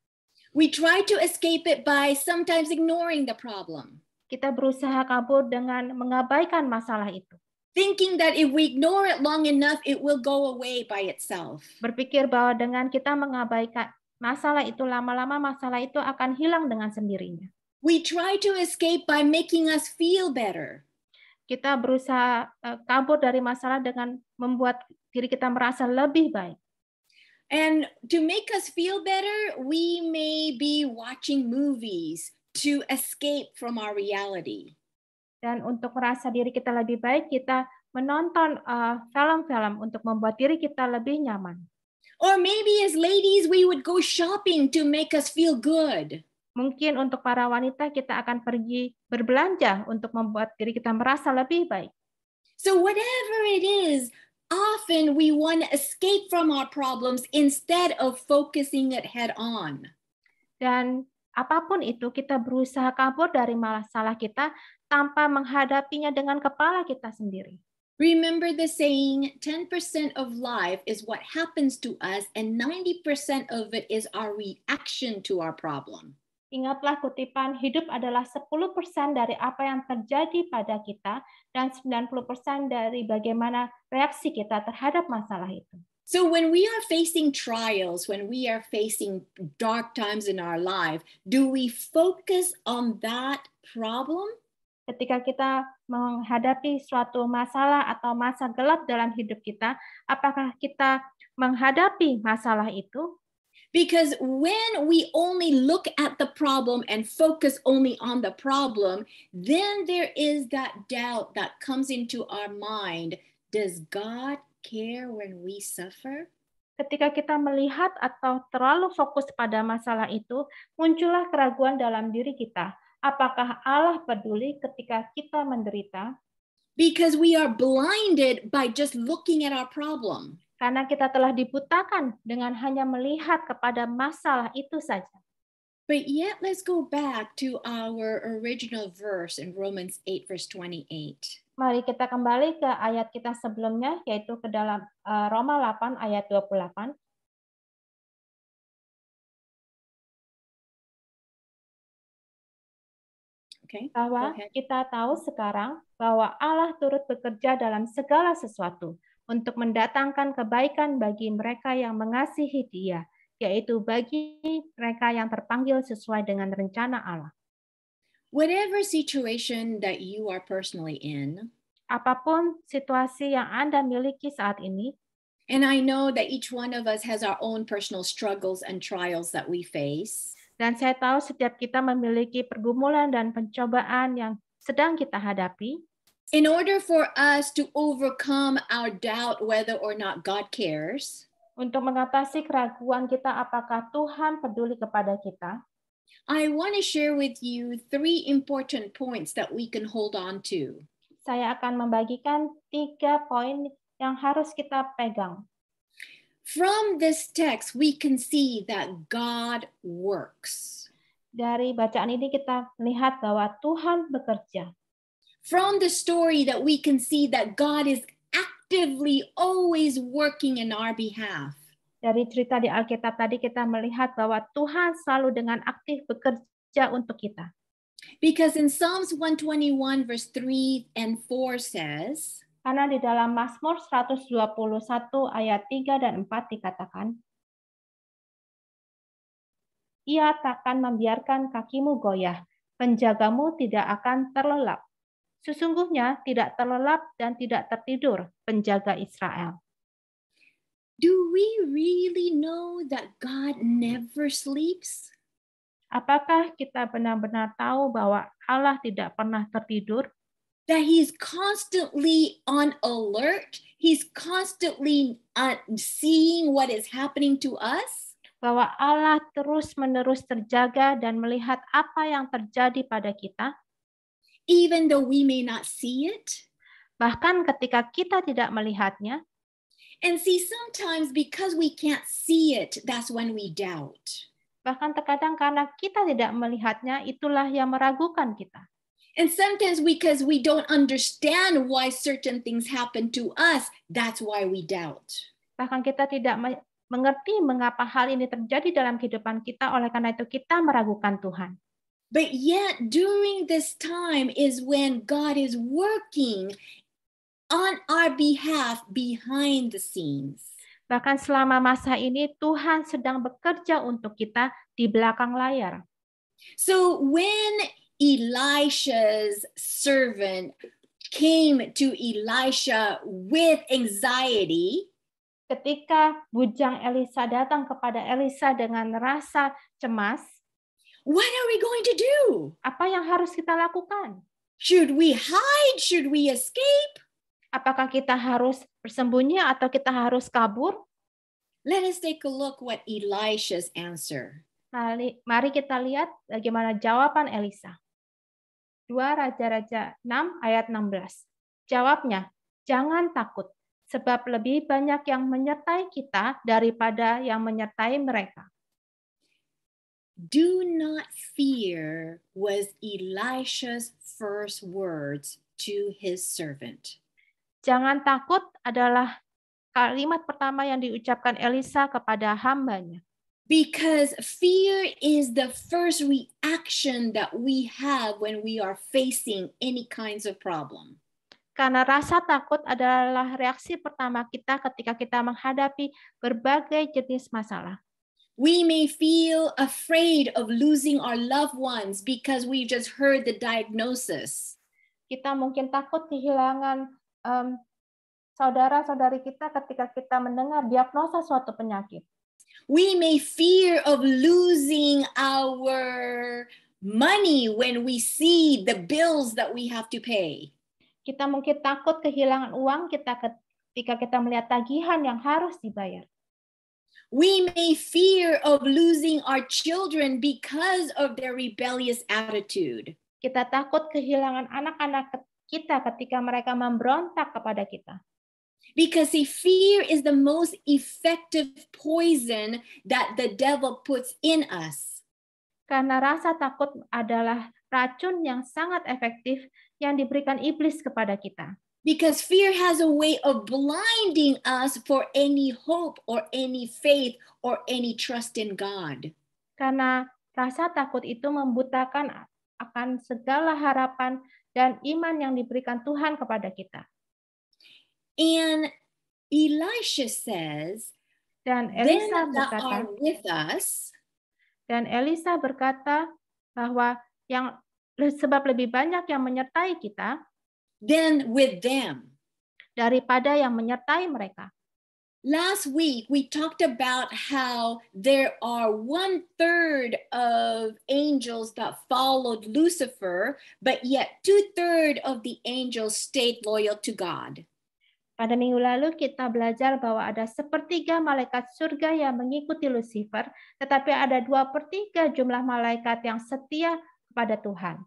We try to escape it by sometimes ignoring the problem. Kita berusaha kabur dengan mengabaikan masalah itu. Thinking that if we ignore it long enough, it will go away by itself. Berpikir bahwa dengan kita mengabaikan masalah itu, lama-lama masalah itu akan hilang dengan sendirinya. We try to escape by making us feel better. Kita berusaha kabur dari masalah dengan membuat diri kita merasa lebih baik. And to make us feel better, we may be watching movies to escape from our reality. Dan untuk merasa diri kita lebih baik, kita menonton film-film untuk membuat diri kita lebih nyaman. Or maybe as ladies, we would go shopping to make us feel good. Mungkin untuk para wanita, kita akan pergi berbelanja untuk membuat diri kita merasa lebih baik. So whatever it is, often we want to escape from our problems instead of focusing it head on. Dan apapun itu, kita berusaha kabur dari masalah kita tanpa menghadapinya dengan kepala kita sendiri. Remember the saying, 10% of life is what happens to us and 90% of it is our reaction to our problem. Ingatlah kutipan, hidup adalah 10% dari apa yang terjadi pada kita dan 90% dari bagaimana reaksi kita terhadap masalah itu. So when we are facing trials, when we are facing dark times in our life, do we focus on that problem? Ketika kita menghadapi suatu masalah atau masa gelap dalam hidup kita, apakah kita menghadapi masalah itu? Because when we only look at the problem and focus only on the problem, then there is that doubt that comes into our mind Does God care when we suffer? Ketika kita melihat atau terlalu fokus pada masalah itu, muncullah keraguan dalam diri kita. Apakah Allah peduli ketika kita menderita? Because we are blinded by just looking at our problem. Karena kita telah dibutakan dengan hanya melihat kepada masalah itu saja. But yet, let's go back to our original verse in Romans 8, verse 28. Mari kita kembali ke ayat kita sebelumnya, yaitu ke dalam Roma 8 ayat 28. Okay, Bahwa kita tahu sekarang bahwa Allah turut bekerja dalam segala sesuatu untuk mendatangkan kebaikan bagi mereka yang mengasihi Dia, yaitu bagi mereka yang terpanggil sesuai dengan rencana Allah. Whatever situation that you are personally in, apapun situasi yang Anda miliki saat ini, and I know that each one of us has our own personal struggles and trials that we face. Dan saya tahu setiap kita memiliki pergumulan dan pencobaan yang sedang kita hadapi. In order for us to overcome our doubt whether or not God cares, untuk mengatasi keraguan kita apakah Tuhan peduli kepada kita, I want to share with you 3 important points that we can hold on to. Saya akan membagikan 3 poin yang harus kita pegang. From this text, we can see that God works. Dari bacaan ini kita melihat bahwa Tuhan bekerja. From the story that we can see that God is actively always working in our behalf. Dari cerita di Alkitab tadi kita melihat bahwa Tuhan selalu dengan aktif bekerja untuk kita. Because in Psalms 121 verse 3 and 4 says, karena di dalam Mazmur 121 ayat 3 dan 4 dikatakan, Ia takkan membiarkan kakimu goyah, penjagamu tidak akan terlelap. Sesungguhnya tidak terlelap dan tidak tertidur penjaga Israel. Do we really know that God never sleeps? Apakah kita benar-benar tahu bahwa Allah tidak pernah tertidur? That he's constantly on alert, he's constantly seeing what is happening to us. Bahwa Allah terus-menerus terjaga dan melihat apa yang terjadi pada kita. Even though we may not see it. Bahkan ketika kita tidak melihatnya. And see, sometimes because we can't see it, that's when we doubt. Bahkan terkadang karena kita tidak melihatnya, itulah yang meragukan kita. And sometimes because we don't understand why certain things happen to us, that's why we doubt. Bahkan kita tidak mengerti mengapa hal ini terjadi dalam kehidupan kita, oleh karena itu kita meragukan Tuhan. But yet during this time is when God is working on our behalf behind the scenes. Bahkan selama masa ini Tuhan sedang bekerja untuk kita di belakang layar. So when Elisha's servant came to Elisha with anxiety, ketika bujang Elisa datang kepada Elisa dengan rasa cemas, what are we going to do? Apa yang harus kita lakukan? Should we hide? Should we escape? Apakah kita harus bersembunyi atau kita harus kabur? Let us take a look what Elisha's answer. Mari kita lihat bagaimana jawaban Elisa. 2 Raja-Raja 6 ayat 16. Jawabnya, jangan takut, sebab lebih banyak yang menyertai kita daripada yang menyertai mereka. Do not fear was Elisha's first words to his servant. Jangan takut adalah kalimat pertama yang diucapkan Elisa kepada hambanya. Because fear is the first reaction that we have when we are facing any kinds of problem. Karena rasa takut adalah reaksi pertama kita ketika kita menghadapi berbagai jenis masalah. We may feel afraid of losing our loved ones because we just heard the diagnosis. Kita mungkin takut kehilangan saudara-saudari kita ketika kita mendengar diagnosa suatu penyakit. We may fear of losing our money when we see the bills that we have to pay. Kita mungkin takut kehilangan uang kita ketika kita melihat tagihan yang harus dibayar. We may fear of losing our children because of their rebellious attitude. Kita takut kehilangan anak-anak kita ketika mereka memberontak kepada kita. Because fear is the most effective poison that the devil puts in us. Karena rasa takut adalah racun yang sangat efektif yang diberikan iblis kepada kita. Because fear has a way of blinding us for any hope or any faith or any trust in God. Karena rasa takut itu membutakan akan segala harapan dan iman yang diberikan Tuhan kepada kita. And Elisha says, Dan Elisa berkata bahwa sebab lebih banyak yang menyertai kita than with them. Daripada yang menyertai mereka. Last week, we talked about how there are 1/3 of angels that followed Lucifer, but yet 2/3 of the angels stayed loyal to God. Pada minggu lalu kita belajar bahwa ada 1/3 malaikat surga yang mengikuti Lucifer, tetapi ada 2/3 jumlah malaikat yang setia kepada Tuhan.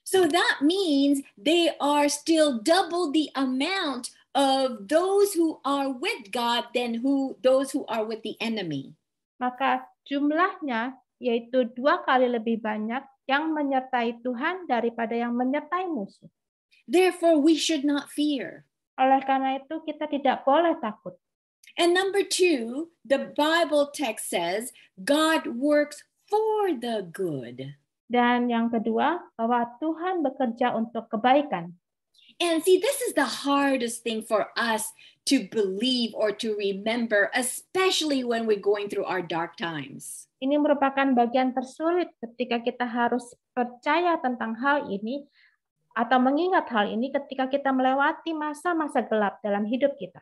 So that means they are still double the amount of those who are with God than those who are with the enemy. Maka jumlahnya yaitu 2 kali lebih banyak yang menyertai Tuhan daripada yang menyertai musuh. Therefore, we should not fear. Oleh karena itu kita tidak boleh takut. And number 2, the Bible text says, God works for the good. Dan yang kedua, bahwa Tuhan bekerja untuk kebaikan. And see, this is the hardest thing for us to believe or to remember, especially when we're going through our dark times. Ini merupakan bagian tersulit ketika kita harus percaya tentang hal ini atau mengingat hal ini ketika kita melewati masa-masa gelap dalam hidup kita.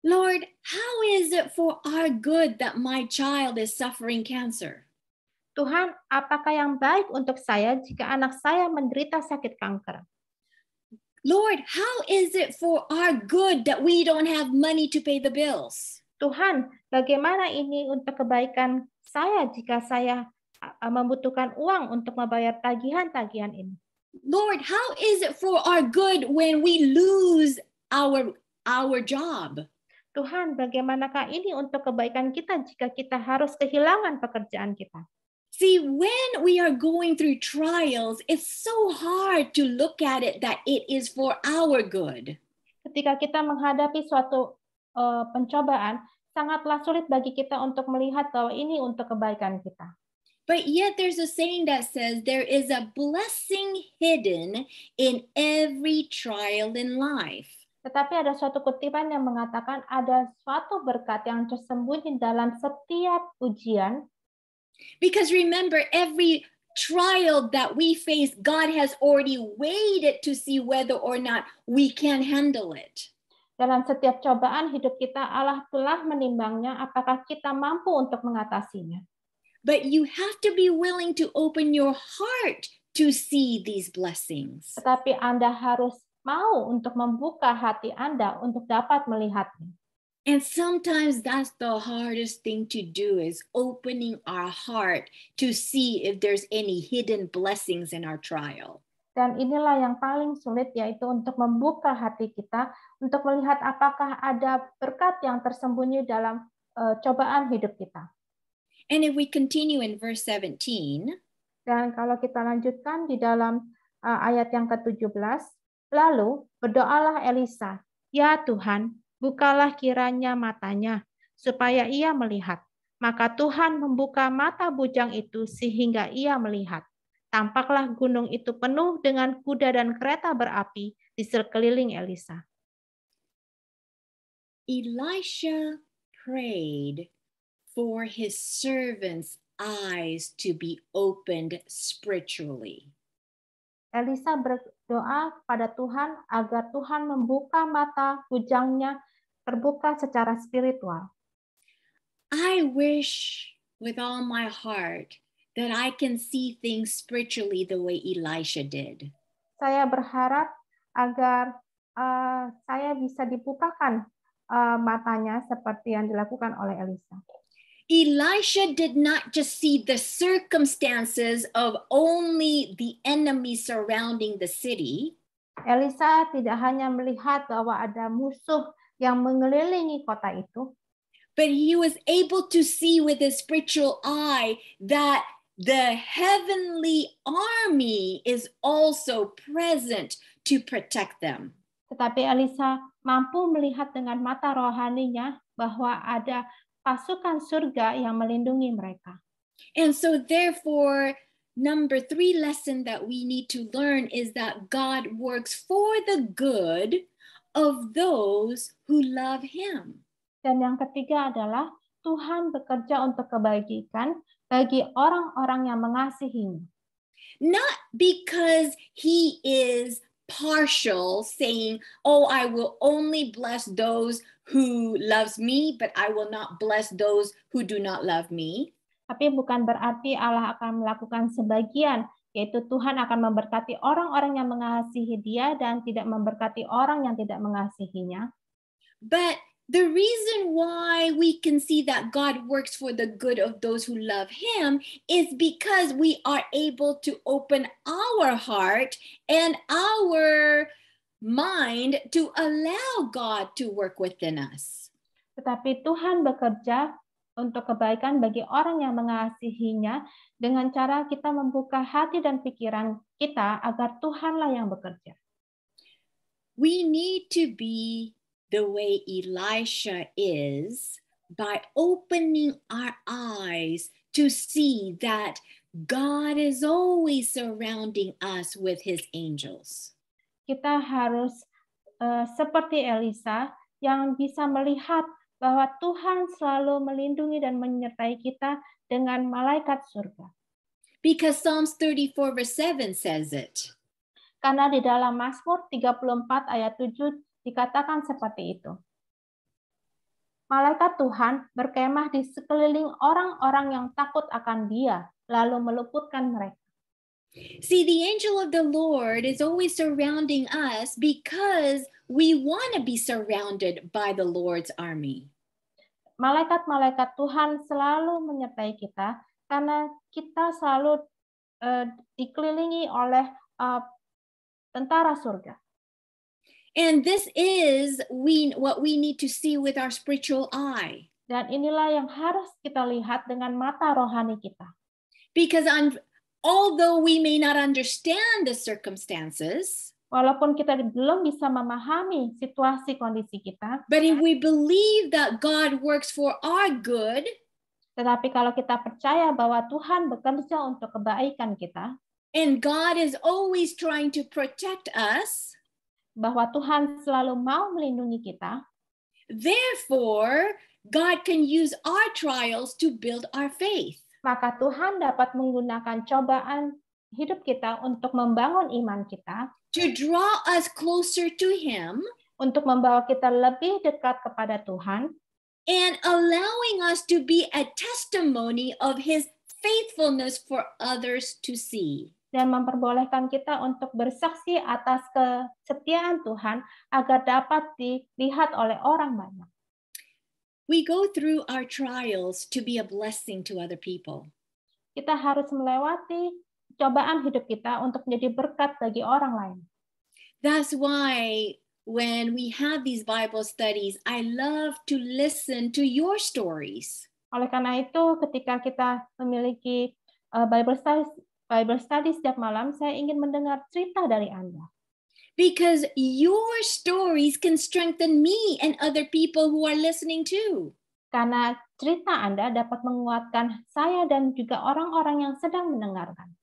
Lord, how is it for our good that my child is suffering cancer? Tuhan, apakah yang baik untuk saya jika anak saya menderita sakit kanker? Lord, how is it for our good that we don't have money to pay the bills? Tuhan, bagaimana ini untuk kebaikan saya jika saya membutuhkan uang untuk membayar tagihan-tagihan ini? Lord, how is it for our good when we lose our job? Tuhan, bagaimanakah ini untuk kebaikan kita jika kita harus kehilangan pekerjaan kita? See, when we are going through trials, it's so hard to look at it that it is for our good. Ketika kita menghadapi suatu pencobaan, sangatlah sulit bagi kita untuk melihat bahwa ini untuk kebaikan kita. But yet there's a saying that says there is a blessing hidden in every trial in life. Tetapi ada suatu kutipan yang mengatakan ada suatu berkat yang tersembunyi dalam setiap ujian. Because remember, every trial that we face, God has already weighed it to see whether or not we can handle it. Dalam setiap cobaan hidup kita, Allah telah menimbangnya apakah kita mampu untuk mengatasinya. But you have to be willing to open your heart to see these blessings. Tetapi Anda harus mau untuk membuka hati Anda untuk dapat melihatnya. And sometimes that's the hardest thing to do, is opening our heart to see if there's any hidden blessings in our trial. Dan inilah yang paling sulit, yaitu untuk membuka hati kita untuk melihat apakah ada berkat yang tersembunyi dalam cobaan hidup kita. And if we continue in verse 17, dan kalau kita lanjutkan di dalam ayat yang ke-17, lalu berdoalah Elisa, "Ya Tuhan, bukalah kiranya matanya, supaya ia melihat." Maka Tuhan membuka mata bujang itu sehingga ia melihat. Tampaklah gunung itu penuh dengan kuda dan kereta berapi di sekeliling Elisa. Elisha prayed for his servants' eyes to be opened spiritually. Elisa berdoa pada Tuhan agar Tuhan membuka mata bujangnya terbuka secara spiritual. I wish with all my heart that I can see things spiritually the way Elisha did. Saya berharap agar saya bisa dibukakan matanya seperti yang dilakukan oleh Elisa. Elisha did not just see the circumstances of only the enemy surrounding the city. Elisa tidak hanya melihat bahwa ada musuh yang mengelilingi kota itu, but he was able to see with his spiritual eye that the heavenly army is also present to protect them. Tetapi Elisa mampu melihat dengan mata rohaninya bahwa ada pasukan surga yang melindungi mereka. And so therefore, number 3 lesson that we need to learn is that God works for the good of those who love him. Dan yang ketiga adalah Tuhan bekerja untuk kebaikan bagi orang-orang yang mengasihinya. Not because he is partial, saying, oh, I will only bless those who loves me, but I will not bless those who do not love me. Tapi bukan berarti Allah akan melakukan sebagian, yaitu Tuhan akan memberkati orang-orang yang mengasihi dia dan tidak memberkati orang yang tidak mengasihinya. But the reason why we can see that God works for the good of those who love him is because we are able to open our heart and our mind to allow God to work within us. Tetapi Tuhan bekerja untuk kebaikan bagi orang yang mengasihinya dengan cara kita membuka hati dan pikiran kita agar Tuhanlah yang bekerja. We need to be the way Elisha is by opening our eyes to see that God is always surrounding us with his angels. Kita harus seperti Elisa yang bisa melihat bahwa Tuhan selalu melindungi dan menyertai kita dengan malaikat surga. Because Psalms 34 verse 7 says it. Karena di dalam Mazmur 34 ayat 7 dikatakan seperti itu. Malaikat Tuhan berkemah di sekeliling orang-orang yang takut akan Dia, lalu meluputkan mereka. See, the angel of the Lord is always surrounding us because we want to be surrounded by the Lord's army. Malaikat-malaikat Tuhan selalu menyertai kita karena kita selalu dikelilingi oleh tentara surga. And this is what we need to see with our spiritual eye. Dan inilah yang harus kita lihat dengan mata rohani kita. Because although we may not understand the circumstances, walaupun kita belum bisa memahami situasi kondisi kita, but if we believe that God works for our good, tetapi kalau kita percaya bahwa Tuhan bekerja untuk kebaikan kita, and God is always trying to protect us, bahwa Tuhan selalu mau melindungi kita, therefore God can use our trials to build our faith. Maka Tuhan dapat menggunakan cobaan hidup kita untuk membangun iman kita, to draw us closer to him, untuk membawa kita lebih dekat kepada Tuhan, and allowing us to be a testimony of his faithfulness for others to see. Dan memperbolehkan kita untuk bersaksi atas kesetiaan Tuhan agar dapat dilihat oleh orang banyak. We go through our trials to be a blessing to other people. Kita harus melewati cobaan hidup kita untuk menjadi berkat bagi orang lain. That's why when we have these Bible studies, I love to listen to your stories. Oleh karena itu, ketika kita memiliki Bible study setiap malam, saya ingin mendengar cerita dari Anda. Because your stories can strengthen me and other people who are listening too. Karena cerita Anda dapat menguatkan saya dan juga orang-orang yang sedang mendengarkan.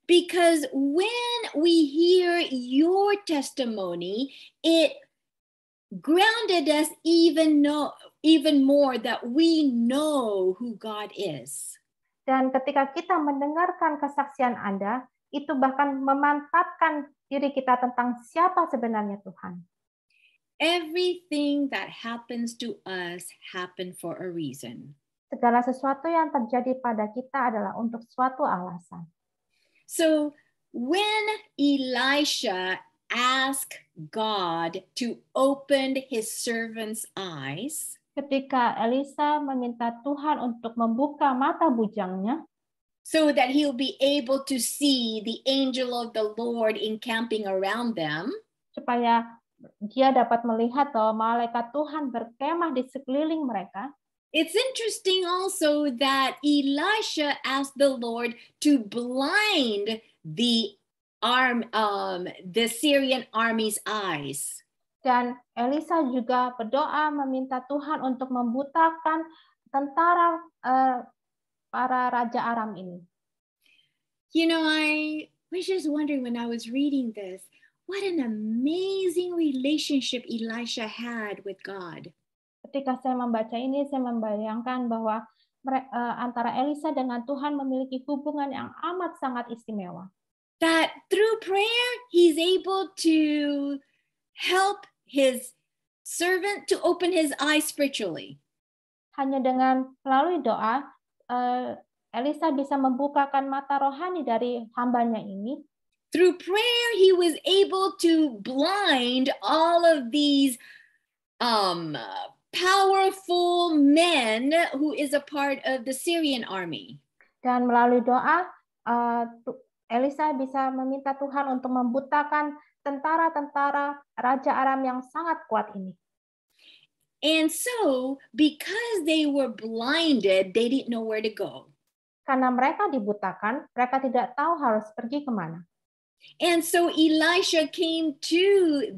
Because when we hear your testimony, it grounded us even more that we know who God is. Dan ketika kita mendengarkan kesaksian Anda, itu bahkan memantapkan diri kita tentang siapa sebenarnya Tuhan. Everything that happens to us happen for a reason. Segala sesuatu yang terjadi pada kita adalah untuk suatu alasan. So when Elisha asked God to open his servant's eyes, ketika Elisa meminta Tuhan untuk membuka mata bujangnya, so that he'll be able to see the angel of the Lord encamping around them, supaya dia dapat melihat bahwa malaikat Tuhan berkemah di sekeliling mereka. it's interesting also that Elisha asked the Lord to blind the Syrian army's eyes. Dan Elisa juga berdoa meminta Tuhan untuk membutakan tentara para raja Aram ini. You know, I was just wondering when I was reading this, what an amazing relationship Elisha had with God. Ketika saya membaca ini, saya membayangkan bahwa antara Elisa dengan Tuhan memiliki hubungan yang amat sangat istimewa. That through prayer, he's able to help his servant to open his eyes spiritually. Hanya dengan melalui doa, Elisa bisa membukakan mata rohani dari hambanya ini. Through prayer, he was able to blind all of these powerful men who is a part of the Syrian army. Dan melalui doa, Elisa bisa meminta Tuhan untuk membutakan tentara-tentara Raja Aram yang sangat kuat ini. And so, because they were blinded, they didn't know where to go. Karena mereka dibutakan, mereka tidak tahu harus pergi kemana. And so Elisha came to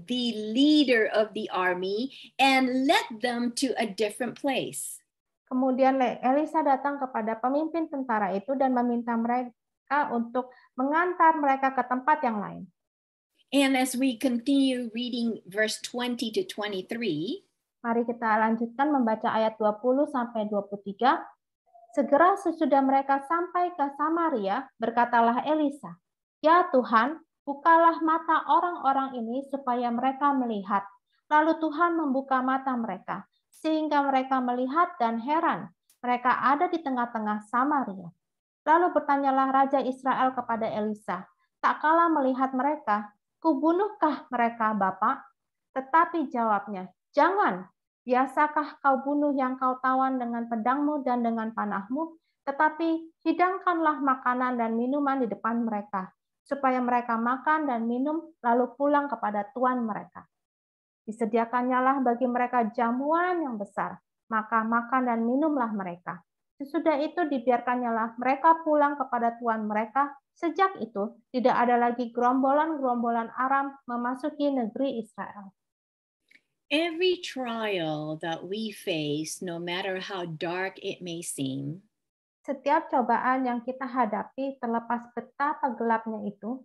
the leader of the army and led them to a different place. Kemudian Elisa datang kepada pemimpin tentara itu dan meminta mereka untuk mengantar mereka ke tempat yang lain. And as we continue reading verse 20 to 23, mari kita lanjutkan membaca ayat 20 sampai 23. Segera sesudah mereka sampai ke Samaria, berkatalah Elisa, "Ya Tuhan, bukalah mata orang-orang ini supaya mereka melihat." Lalu Tuhan membuka mata mereka, sehingga mereka melihat dan heran. Mereka ada di tengah-tengah Samaria. Lalu bertanyalah Raja Israel kepada Elisa, "Tak kalah melihat mereka, kubunuhkah mereka, Bapak?" Tetapi jawabnya, "Jangan. Biasakah kau bunuh yang kau tawan dengan pedangmu dan dengan panahmu? Tetapi hidangkanlah makanan dan minuman di depan mereka, supaya mereka makan dan minum lalu pulang kepada tuan mereka. Disediakannyalah bagi mereka jamuan yang besar, maka makan dan minumlah mereka. Sesudah itu dibiarkannyalah mereka pulang kepada tuan mereka. Sejak itu tidak ada lagi gerombolan-gerombolan Aram memasuki negeri Israel." every trial that we face, no matter how dark it may seem, Setiap cobaan yang kita hadapi, terlepas betapa gelapnya itu,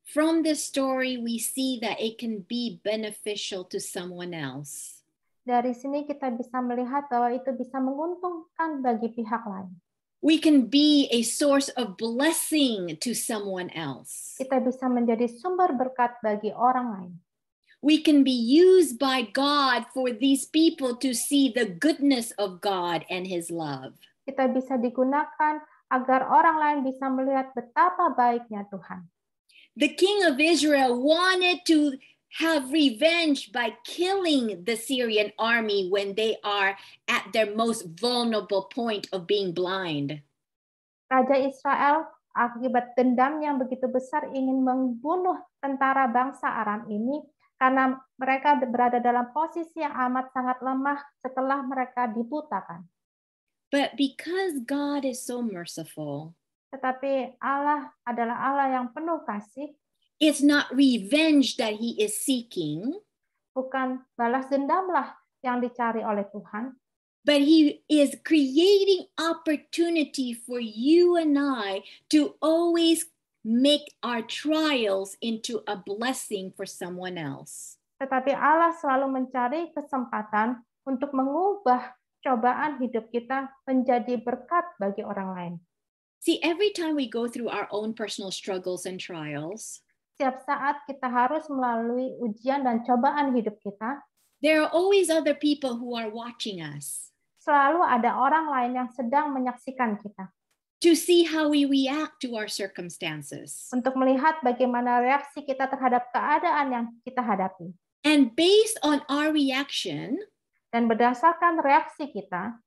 from this story we see that it can be beneficial to someone else. dari sini kita bisa melihat bahwa itu bisa menguntungkan bagi pihak lain. We can be a source of blessing to someone else. Kita bisa menjadi sumber berkat bagi orang lain. We can be used by God for these people to see the goodness of God and his love. Kita bisa digunakan agar orang lain bisa melihat betapa baiknya Tuhan. The king of Israel wanted to have revenge by killing the Syrian army when they are at their most vulnerable point of being blind. Raja Israel akibat dendam yang begitu besar ingin membunuh tentara bangsa Aram ini karena mereka berada dalam posisi yang amat sangat lemah setelah mereka dibutakan. But because God is so merciful, Tetapi Allah adalah Allah yang penuh kasih, it's not revenge that he is seeking, bukan balas dendamlah yang dicari oleh Tuhan, but he is creating opportunity for you and I to always make our trials into a blessing for someone else. tetapi Allah selalu mencari kesempatan untuk mengubah cobaan hidup kita menjadi berkat bagi orang lain. See, every time we go through our own personal struggles and trials, Setiap saat kita harus melalui ujian dan cobaan hidup kita, there are always other people who are watching us selalu ada orang lain yang sedang menyaksikan kita. to see how we react to our circumstances. Untuk melihat bagaimana reaksi kita terhadap keadaan yang kita hadapi. And based on our reaction, Dan berdasarkan reaksi kita,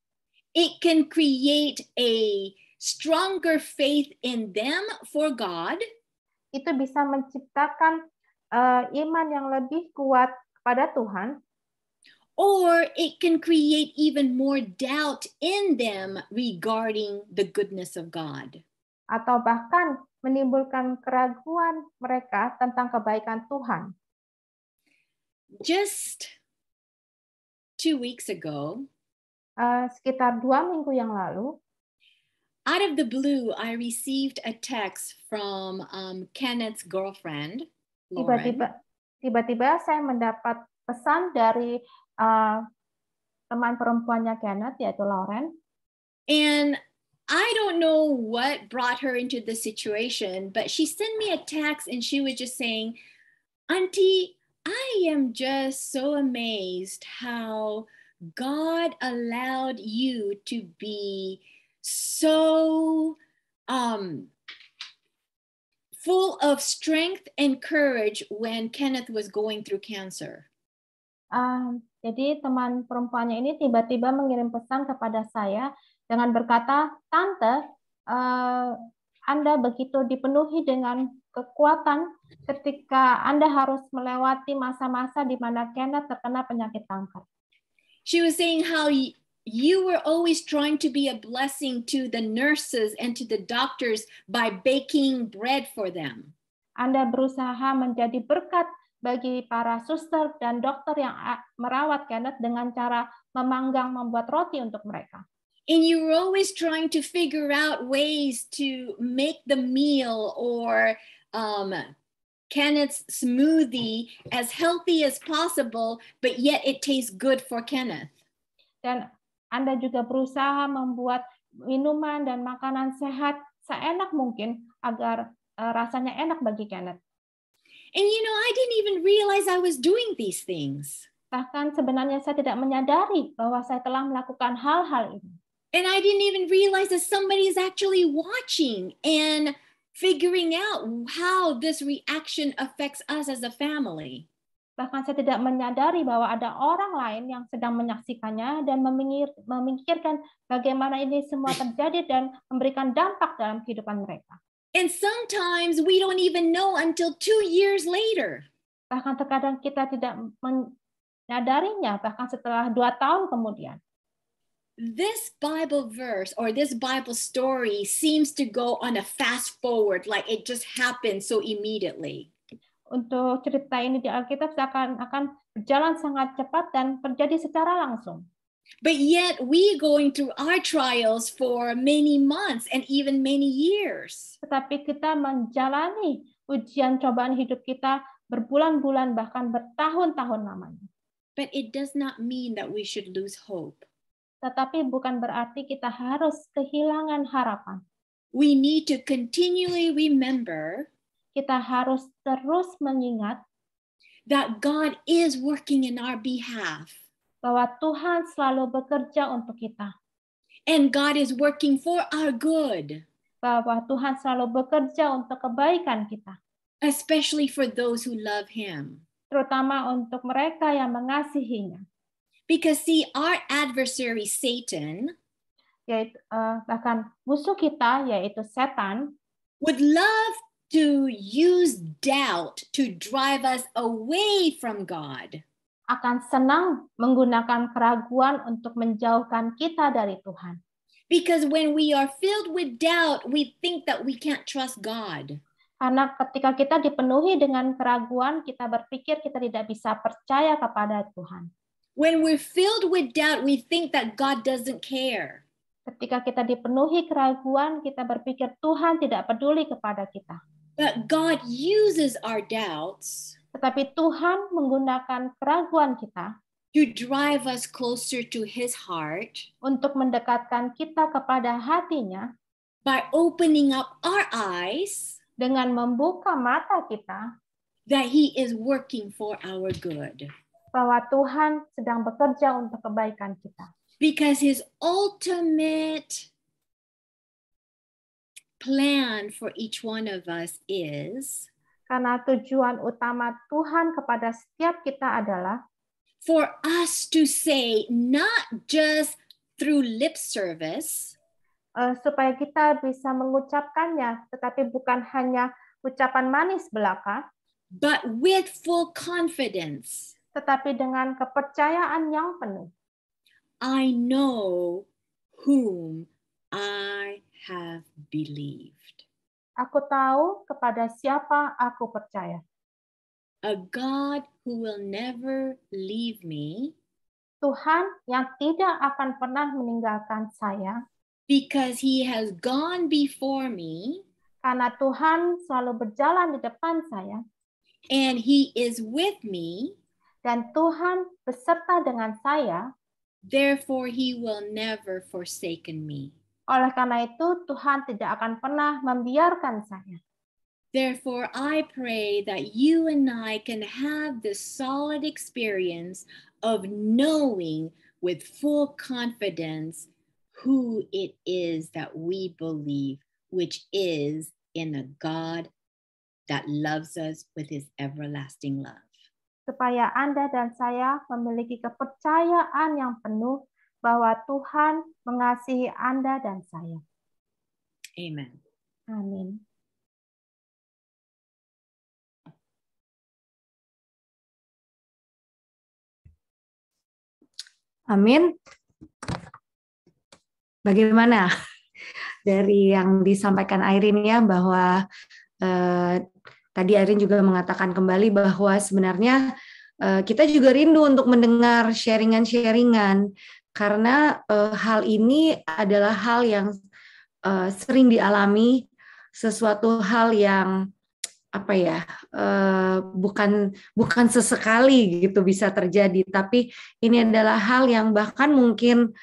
it can create a stronger faith in them for God, itu bisa menciptakan iman yang lebih kuat kepada Tuhan, or it can create even more doubt in them regarding the goodness of God. atau bahkan menimbulkan keraguan mereka tentang kebaikan Tuhan. Just 2 weeks ago, Sekitar 2 minggu yang lalu, out of the blue, I received a text from Kenneth's girlfriend, Lauren. tiba-tiba saya mendapat pesan dari teman perempuannya Kenneth, yaitu Lauren. And I don't know what brought her into the situation, but she sent me a text and she was just saying, Auntie, I am just so amazed how God allowed you to be so full of strength and courage when Kenneth was going through cancer. Jadi teman perempuannya ini tiba-tiba mengirim pesan kepada saya dengan berkata, Tante, Anda begitu dipenuhi dengan kekuatan ketika Anda harus melewati masa-masa di mana Kenneth terkena penyakit kanker. She was saying how you were always trying to be a blessing to the nurses and to the doctors by baking bread for them. Anda berusaha menjadi berkat bagi para suster dan dokter yang merawat Kenneth dengan cara membuat roti untuk mereka. And you were always trying to figure out ways to make the meal or Kenneth's smoothie as healthy as possible, but yet it tastes good for Kenneth. Dan Anda juga berusaha membuat minuman dan makanan sehat seenak mungkin agar rasanya enak bagi Kenneth. And you know, I didn't even realize I was doing these things. Bahkan sebenarnya saya tidak menyadari bahwa saya telah melakukan hal-hal ini. And I didn't even realize that somebody is actually watching and figuring out how this reaction affects us as a family. Bahkan saya tidak menyadari bahwa ada orang lain yang sedang menyaksikannya dan memikirkan bagaimana ini semua terjadi dan memberikan dampak dalam kehidupan mereka. And sometimes we don't even know until 2 years later. Bahkan terkadang kita tidak menyadarinya bahkan setelah 2 tahun kemudian. This Bible verse or this Bible story seems to go on a fast forward, like it just happened so immediately. Untuk cerita ini di Alkitab akan berjalan sangat cepat dan terjadi secara langsung. But yet we going through our trials for many months and even many years. Tetapi kita menjalani ujian cobaan hidup kita berbulan-bulan bahkan bertahun-tahun lamanya. But it does not mean that we should lose hope. Tetapi bukan berarti kita harus kehilangan harapan. We need to continually remember Kita harus terus mengingat that God is working in our behalf. Bahwa Tuhan selalu bekerja untuk kita. And God is working for our good. Bahwa Tuhan selalu bekerja untuk kebaikan kita. Especially for those who love Him. Terutama untuk mereka yang mengasihinya. Because see, our adversary Satan, yaitu bahkan musuh kita yaitu setan, would love to use doubt to drive us away from God. Akan senang menggunakan keraguan untuk menjauhkan kita dari Tuhan. Because when we are filled with doubt, we think that we can't trust God. Karena ketika kita dipenuhi dengan keraguan, kita berpikir kita tidak bisa percaya kepada Tuhan. When we're filled with doubt, we think that God doesn't care. Ketika kita dipenuhi keraguan, kita berpikir Tuhan tidak peduli kepada kita. But God uses our doubts. Tetapi Tuhan menggunakan keraguan kita to drive us closer to His heart. Untuk mendekatkan kita kepada hatinya. By opening up our eyes. Dengan membuka mata kita. That He is working for our good. Bahwa Tuhan sedang bekerja untuk kebaikan kita. Because His ultimate plan for each one of us is Karena tujuan utama Tuhan kepada setiap kita adalah for us to say, not just through lip service, supaya kita bisa mengucapkannya, tetapi bukan hanya ucapan manis belaka, but with full confidence. tetapi dengan kepercayaan yang penuh. I know whom I have believed. Aku tahu kepada siapa aku percaya. A God who will never leave me. Tuhan yang tidak akan pernah meninggalkan saya. Because he has gone before me. Karena Tuhan selalu berjalan di depan saya. And he is with me. Dan Tuhan beserta dengan saya. Therefore he will never forsaken me. Oleh karena itu, Tuhan tidak akan pernah membiarkan saya. Therefore, I pray that you and I can have this solid experience of knowing with full confidence who it is that we believe, which is in a God that loves us with his everlasting love. Supaya Anda dan saya memiliki kepercayaan yang penuh bahwa Tuhan mengasihi Anda dan saya. Amen. Amin. Amin. Bagaimana dari yang disampaikan Irene ya, bahwa tadi Irene juga mengatakan kembali bahwa sebenarnya kita juga rindu untuk mendengar sharingan-sharingan, karena hal ini adalah hal yang sering dialami, sesuatu hal yang bukan sesekali gitu bisa terjadi, tapi ini adalah hal yang bahkan mungkin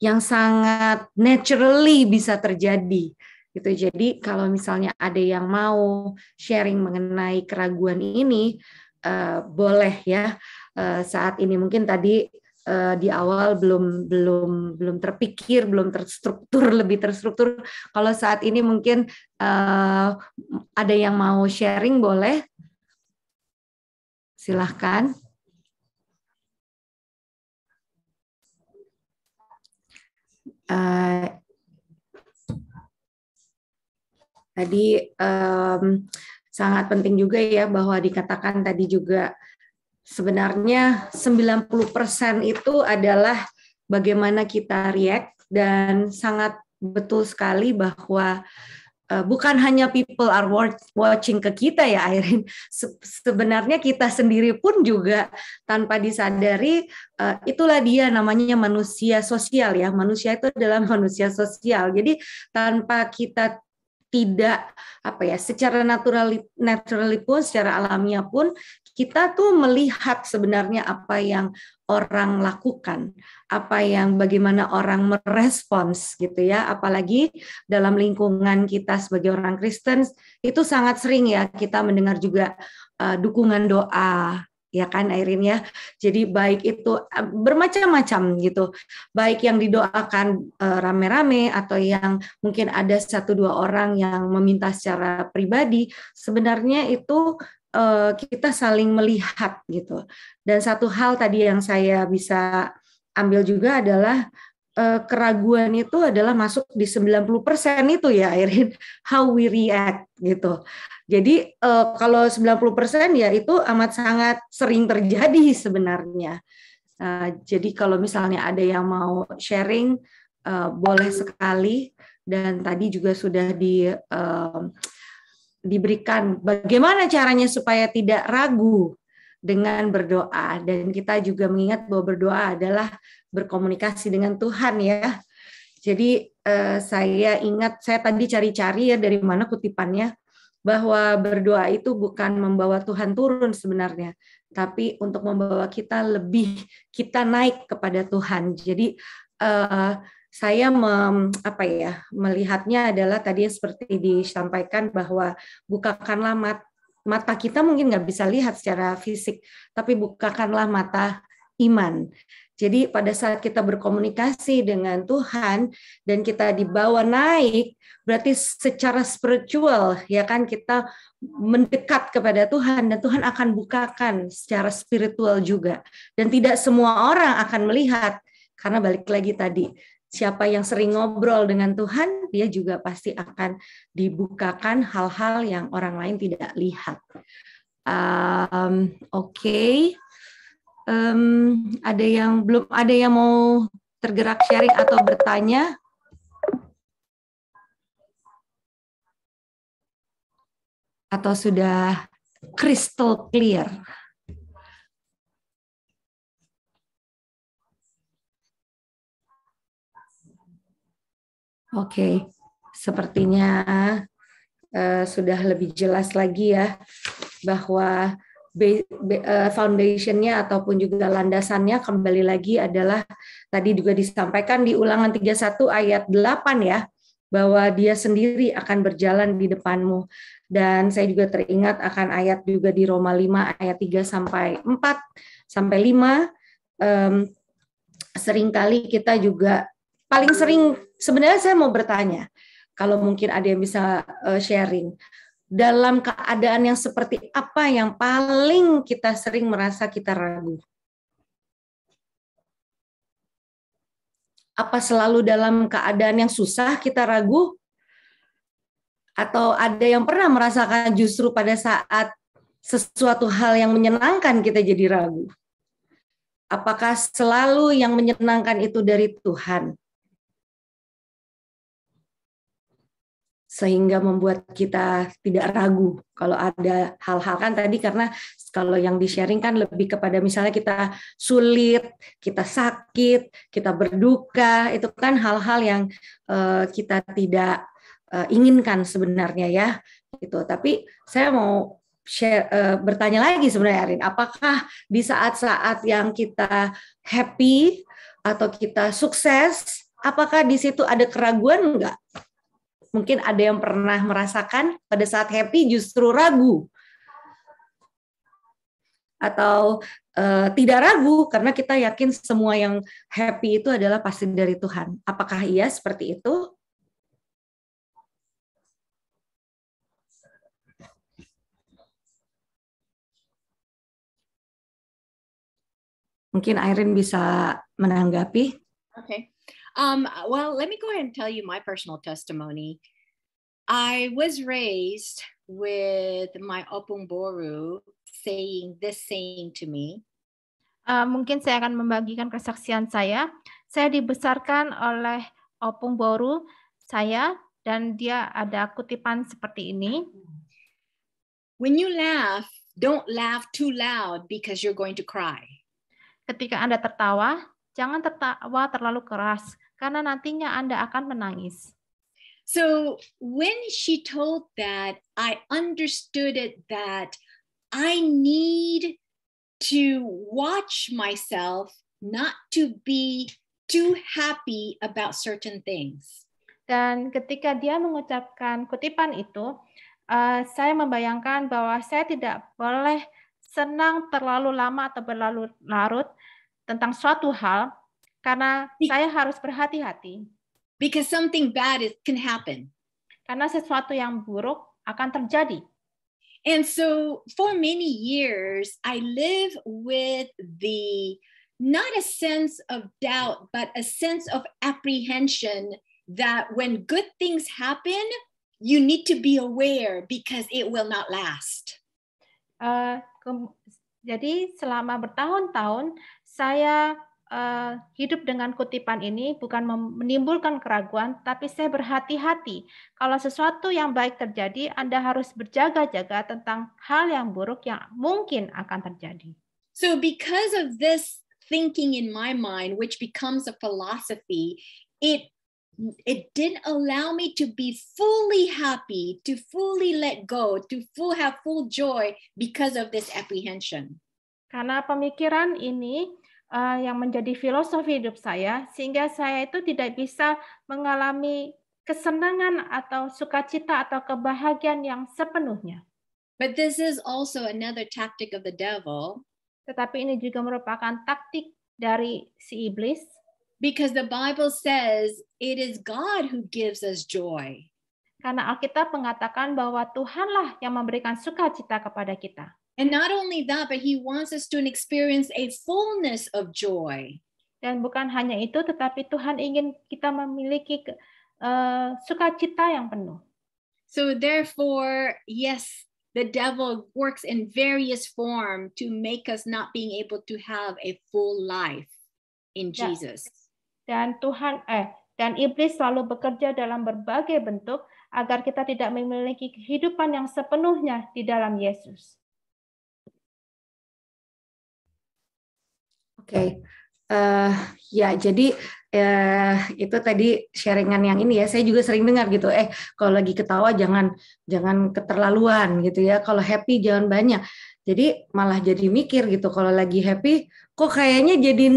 yang sangat naturally bisa terjadi gitu. Jadi kalau misalnya ada yang mau sharing mengenai keraguan ini, boleh ya. Saat ini mungkin tadi di awal belum terpikir, belum lebih terstruktur. Kalau saat ini mungkin ada yang mau sharing, boleh. Silahkan. Tadi sangat penting juga ya bahwa dikatakan tadi juga sebenarnya 90% itu adalah bagaimana kita react, dan sangat betul sekali bahwa bukan hanya people are watching ke kita ya Irene, sebenarnya kita sendiri pun juga tanpa disadari, itulah dia namanya manusia sosial ya, manusia itu adalah manusia sosial. Jadi tanpa kita tidak secara naturally pun, secara alamiah pun kita tuh melihat sebenarnya apa yang orang lakukan, bagaimana orang merespons gitu ya, apalagi dalam lingkungan kita sebagai orang Kristen itu sangat sering ya kita mendengar juga dukungan doa. Ya kan Irene ya, jadi baik itu bermacam-macam gitu, baik yang didoakan rame-rame atau yang mungkin ada 1-2 orang yang meminta secara pribadi, sebenarnya itu kita saling melihat gitu. Dan satu hal tadi yang saya bisa ambil juga adalah keraguan itu adalah masuk di 90% itu ya Irene, how we react gitu. Jadi kalau 90% ya itu amat sangat sering terjadi sebenarnya. Jadi kalau misalnya ada yang mau sharing, boleh sekali. Dan tadi juga sudah diberikan bagaimana caranya supaya tidak ragu dengan berdoa. Dan kita juga mengingat bahwa berdoa adalah berkomunikasi dengan Tuhan ya. Jadi saya tadi cari-cari ya dari mana kutipannya, bahwa berdoa itu bukan membawa Tuhan turun sebenarnya, tapi untuk membawa kita naik kepada Tuhan. Jadi saya melihatnya adalah tadi seperti disampaikan bahwa bukakanlah mata kita, mungkin nggak bisa lihat secara fisik, tapi bukakanlah mata iman. Jadi pada saat kita berkomunikasi dengan Tuhan dan kita dibawa naik, berarti secara spiritual ya kan kita mendekat kepada Tuhan dan Tuhan akan bukakan secara spiritual juga. Dan tidak semua orang akan melihat karena balik lagi tadi, siapa yang sering ngobrol dengan Tuhan, dia juga pasti akan dibukakan hal-hal yang orang lain tidak lihat. Oke. Ada yang belum ada yang mau tergerak sharing atau bertanya? Atau sudah crystal clear? Oke, sepertinya sudah lebih jelas lagi ya bahwa foundation-nya ataupun juga landasannya kembali lagi adalah tadi juga disampaikan di Ulangan 31 ayat 8 ya, bahwa dia sendiri akan berjalan di depanmu. Dan saya juga teringat akan ayat juga di Roma 5 ayat 3 sampai 4 sampai 5. Seringkali kita juga paling sering, sebenarnya saya mau bertanya, kalau mungkin ada yang bisa sharing, dalam keadaan yang seperti apa yang paling kita sering merasa kita ragu? Apa selalu dalam keadaan yang susah kita ragu? Atau ada yang pernah merasakan justru pada saat sesuatu hal yang menyenangkan kita jadi ragu? Apakah selalu yang menyenangkan itu dari Tuhan? Sehingga membuat kita tidak ragu kalau ada hal-hal kan tadi, karena kalau yang di-sharing kan lebih kepada misalnya kita sulit, kita sakit, kita berduka, itu kan hal-hal yang kita tidak inginkan sebenarnya ya. Gitu. Tapi saya mau bertanya lagi sebenarnya Arin, apakah di saat-saat yang kita happy atau kita sukses, apakah di situ ada keraguan enggak? Mungkin ada yang pernah merasakan pada saat happy justru ragu. Atau tidak ragu karena kita yakin semua yang happy itu adalah pasti dari Tuhan. Apakah iya seperti itu? Mungkin Irene bisa menanggapi. Okay. Well, let me go ahead and tell you my personal testimony. I was raised with my Opung Boru saying this saying to me. Mungkin saya akan membagikan kesaksian saya. Saya dibesarkan oleh Opung Boru saya dan dia ada kutipan seperti ini. When you laugh, don't laugh too loud because you're going to cry. Ketika Anda tertawa, jangan tertawa terlalu keras, karena nantinya Anda akan menangis. So when she told that, I understood it that I need to watch myself not to be too happy about certain things. Dan ketika dia mengucapkan kutipan itu, saya membayangkan bahwa saya tidak boleh senang terlalu lama atau berlarut-larut tentang suatu hal, karena saya harus berhati-hati. Because something bad can happen. Karena sesuatu yang buruk akan terjadi. And so for many years, I live with not a sense of doubt, but a sense of apprehension that when good things happen, you need to be aware because it will not last. Jadi selama bertahun-tahun, saya hidup dengan kutipan ini bukan menimbulkan keraguan, tapi saya berhati-hati. Kalau sesuatu yang baik terjadi, Anda harus berjaga-jaga tentang hal yang buruk yang mungkin akan terjadi. So because of this thinking in my mind, which becomes a philosophy, it didn't allow me to be fully happy, to fully let go, to have full joy because of this apprehension. Karena pemikiran ini yang menjadi filosofi hidup saya, sehingga saya itu tidak bisa mengalami kesenangan atau sukacita atau kebahagiaan yang sepenuhnya. But this is also another tactic of the devil. Tetapi ini juga merupakan taktik dari si iblis. Because the Bible says it is God who gives us joy. Karena Alkitab mengatakan bahwa Tuhanlah yang memberikan sukacita kepada kita. And not only that, but he wants us to experience a fullness of joy. Dan bukan hanya itu, tetapi Tuhan ingin kita memiliki sukacita yang penuh. So therefore, yes, the devil works in various forms to make us not being able to have a full life in Jesus. Dan dan iblis selalu bekerja dalam berbagai bentuk agar kita tidak memiliki kehidupan yang sepenuhnya di dalam Yesus. Oke. Ya, jadi itu tadi sharingan yang ini ya. Saya juga sering dengar gitu. Kalau lagi ketawa jangan keterlaluan gitu ya. Kalau happy jangan banyak. Jadi malah jadi mikir gitu. Kalau lagi happy, kok kayaknya jadi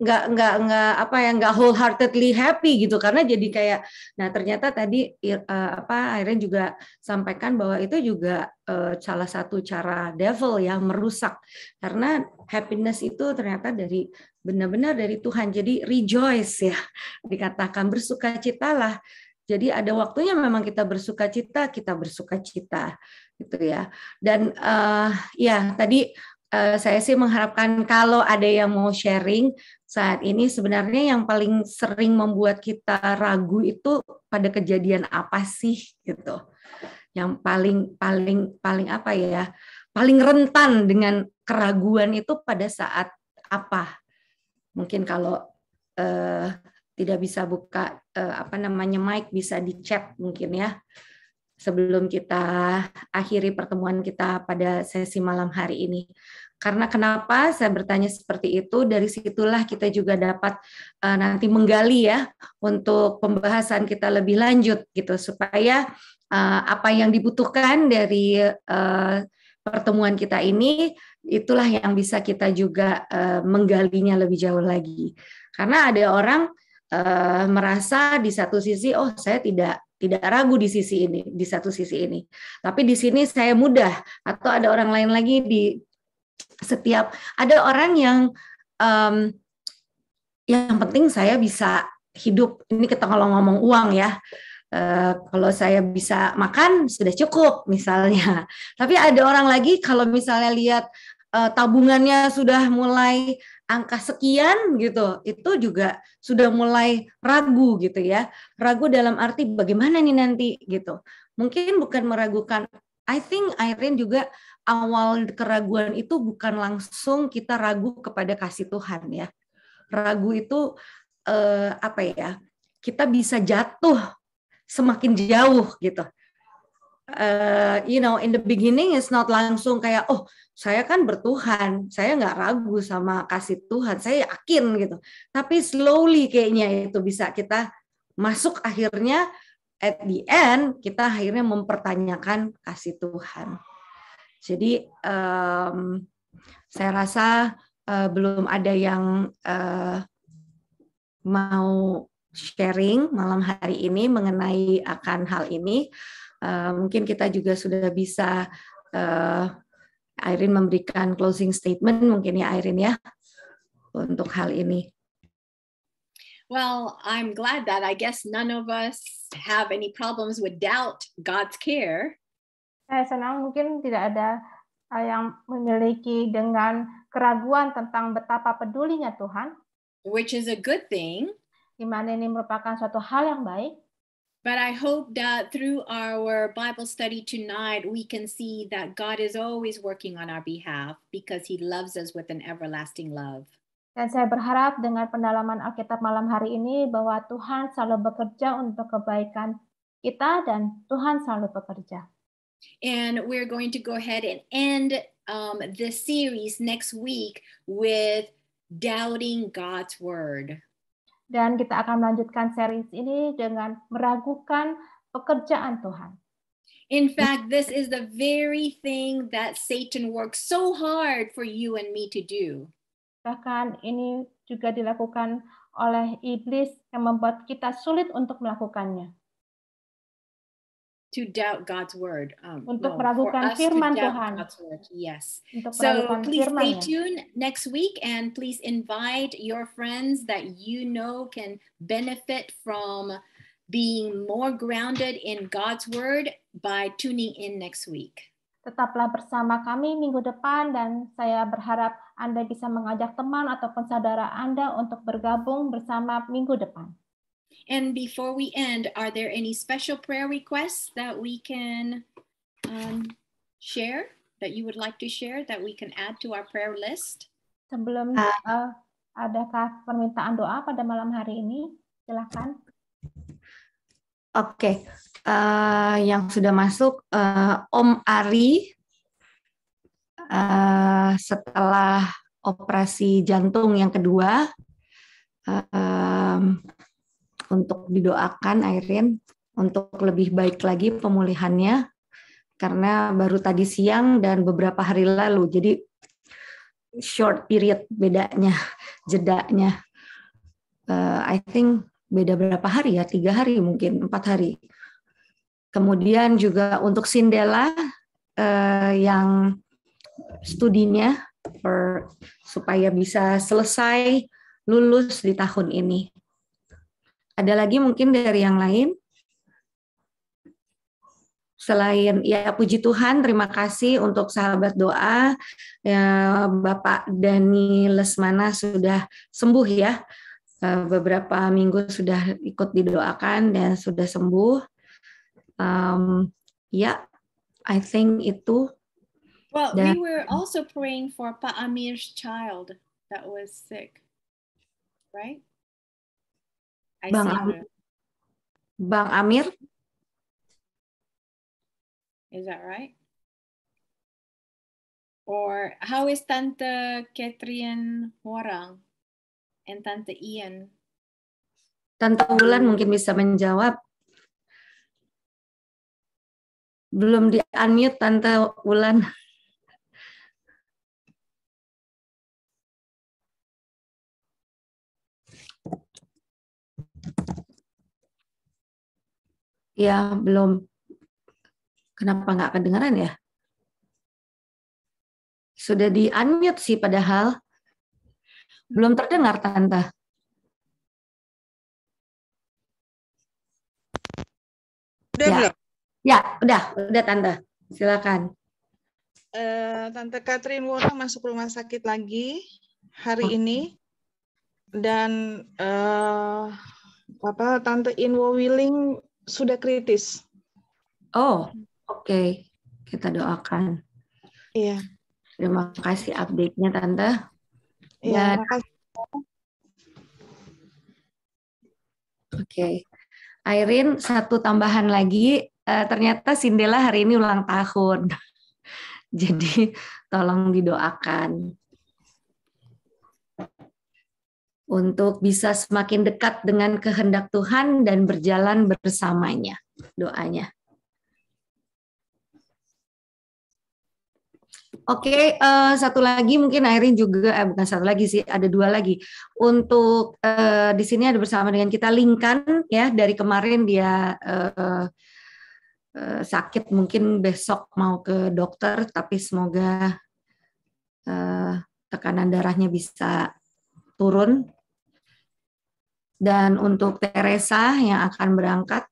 nggak wholeheartedly happy gitu, karena jadi kayak, nah ternyata tadi Irene juga sampaikan bahwa itu juga salah satu cara devil ya merusak, karena happiness itu ternyata dari benar-benar dari Tuhan. Jadi rejoice ya, dikatakan bersukacitalah. Jadi ada waktunya memang kita bersukacita gitu ya. Dan ya tadi saya sih mengharapkan kalau ada yang mau sharing saat ini, sebenarnya yang paling sering membuat kita ragu itu pada kejadian apa sih gitu. Yang paling apa ya? Paling rentan dengan keraguan itu pada saat apa? Mungkin kalau tidak bisa buka mic, bisa di chat mungkin ya. Sebelum kita akhiri pertemuan kita pada sesi malam hari ini. Karena kenapa saya bertanya seperti itu, dari situlah kita juga dapat nanti menggali ya untuk pembahasan kita lebih lanjut gitu, supaya apa yang dibutuhkan dari pertemuan kita ini, itulah yang bisa kita juga menggalinya lebih jauh lagi. Karena ada orang merasa di satu sisi, oh saya tidak ragu di sisi ini, di satu sisi ini. Tapi di sini saya mudah, atau ada orang lain lagi di setiap, ada orang yang penting saya bisa hidup, ini kita kalau ngomong uang ya, kalau saya bisa makan sudah cukup misalnya. Tapi ada orang lagi kalau misalnya lihat tabungannya sudah mulai angka sekian gitu, itu juga sudah mulai ragu gitu ya. Ragu dalam arti bagaimana nih nanti gitu. Mungkin bukan meragukan. I think Irene juga awal keraguan itu bukan langsung kita ragu kepada kasih Tuhan ya. Ragu itu kita bisa jatuh semakin jauh gitu. In the beginning it's not langsung kayak, oh saya kan bertuhan, saya nggak ragu sama kasih Tuhan, saya yakin gitu. Tapi slowly kayaknya itu bisa kita masuk, akhirnya at the end kita akhirnya mempertanyakan kasih Tuhan. Jadi saya rasa belum ada yang mau sharing malam hari ini mengenai akan hal ini. Mungkin kita juga sudah bisa Irene memberikan closing statement mungkin ya Irene ya untuk hal ini. Well, I'm glad that I guess none of us have any problems with doubt God's care. Saya senang mungkin tidak ada yang memiliki dengan keraguan tentang betapa pedulinya Tuhan. Which is a good thing. Di mana ini merupakan suatu hal yang baik. But I hope that through our Bible study tonight, we can see that God is always working on our behalf because He loves us with an everlasting love. Dan saya berharap dengan pendalaman Alkitab malam hari ini bahwa Tuhan selalu bekerja untuk kebaikan kita dan Tuhan selalu bekerja. And we're going to go ahead and end this series next week with doubting God's word. Dan kita akan melanjutkan series ini dengan meragukan pekerjaan Tuhan. In fact, this is the very thing that Satan works so hard for you and me to do. Bahkan ini juga dilakukan oleh iblis yang membuat kita sulit untuk melakukannya. To doubt God's word. Untuk For meragukan us firman to doubt Tuhan. God's word. Yes. Untuk So meragukan please stay firman-Nya. tuned next week, and please invite your friends that you know can benefit from being more grounded in God's word by tuning in next week. Tetaplah bersama kami minggu depan, dan saya berharap Anda bisa mengajak teman ataupun saudara Anda untuk bergabung bersama minggu depan. And before we end, are there any special prayer requests that we can share, that you would like to share, that we can add to our prayer list? Sebelum adakah permintaan doa pada malam hari ini? Silakan. Oke. Yang sudah masuk, Om Ari setelah operasi jantung yang kedua, untuk didoakan Airin untuk lebih baik lagi pemulihannya, karena baru tadi siang dan beberapa hari lalu, jadi short period bedanya, jedanya. I think beda berapa hari ya, 3 hari mungkin, 4 hari. Kemudian juga untuk Sindela yang studinya supaya bisa selesai lulus di tahun ini. Ada lagi mungkin dari yang lain? Selain, ya puji Tuhan, terima kasih untuk sahabat doa, Bapak Dani Lesmana sudah sembuh ya, beberapa minggu sudah ikut didoakan dan sudah sembuh. I think itu. Well, we were also praying for Pak Amir's child that was sick, right? Bang Amir? Is that right? Or how is Tante Catherine Warang and Tante Ian? Tante Wulan mungkin bisa menjawab. Belum di-unmute Tante Wulan. Ya, belum. Kenapa nggak kedengaran ya? Sudah di-unmute sih padahal. Belum terdengar, Tante. Udah ya. belum? Ya, udah Tante. Silakan. Tante Catherine Warang masuk rumah sakit lagi hari ini. Dan Tante Inwo Willing sudah kritis. Oh, oke. Kita doakan. Iya. Terima kasih update-nya, Tante. Iya, makasih. Oke. Airin, satu tambahan lagi. Ternyata Sindela hari ini ulang tahun. Jadi, tolong didoakan. Untuk bisa semakin dekat dengan kehendak Tuhan dan berjalan bersamanya. Doanya. Oke, satu lagi mungkin Airin juga, bukan satu lagi sih, ada 2 lagi. Untuk di sini ada bersama dengan kita Linkan ya, dari kemarin dia sakit, mungkin besok mau ke dokter, tapi semoga tekanan darahnya bisa turun. Dan untuk Teresa yang akan berangkat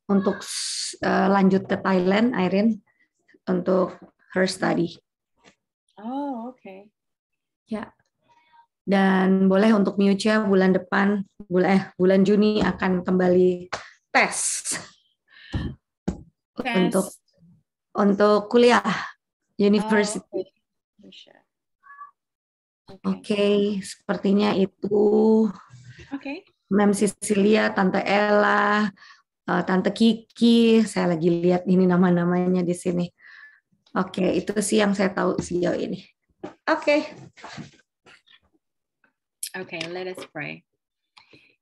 untuk lanjut ke Thailand, Airin, untuk her study. Oh, okay. Ya. Dan boleh untuk Miucha bulan depan, bulan Juni akan kembali tes. Untuk kuliah university. Oke, sepertinya itu. Oke. Mem Cecilia, Tante Ella, Tante Kiki, saya lagi lihat ini nama-namanya di sini. Oke, itu sih yang saya tahu sejauh ini. Oke. Okay, let us pray.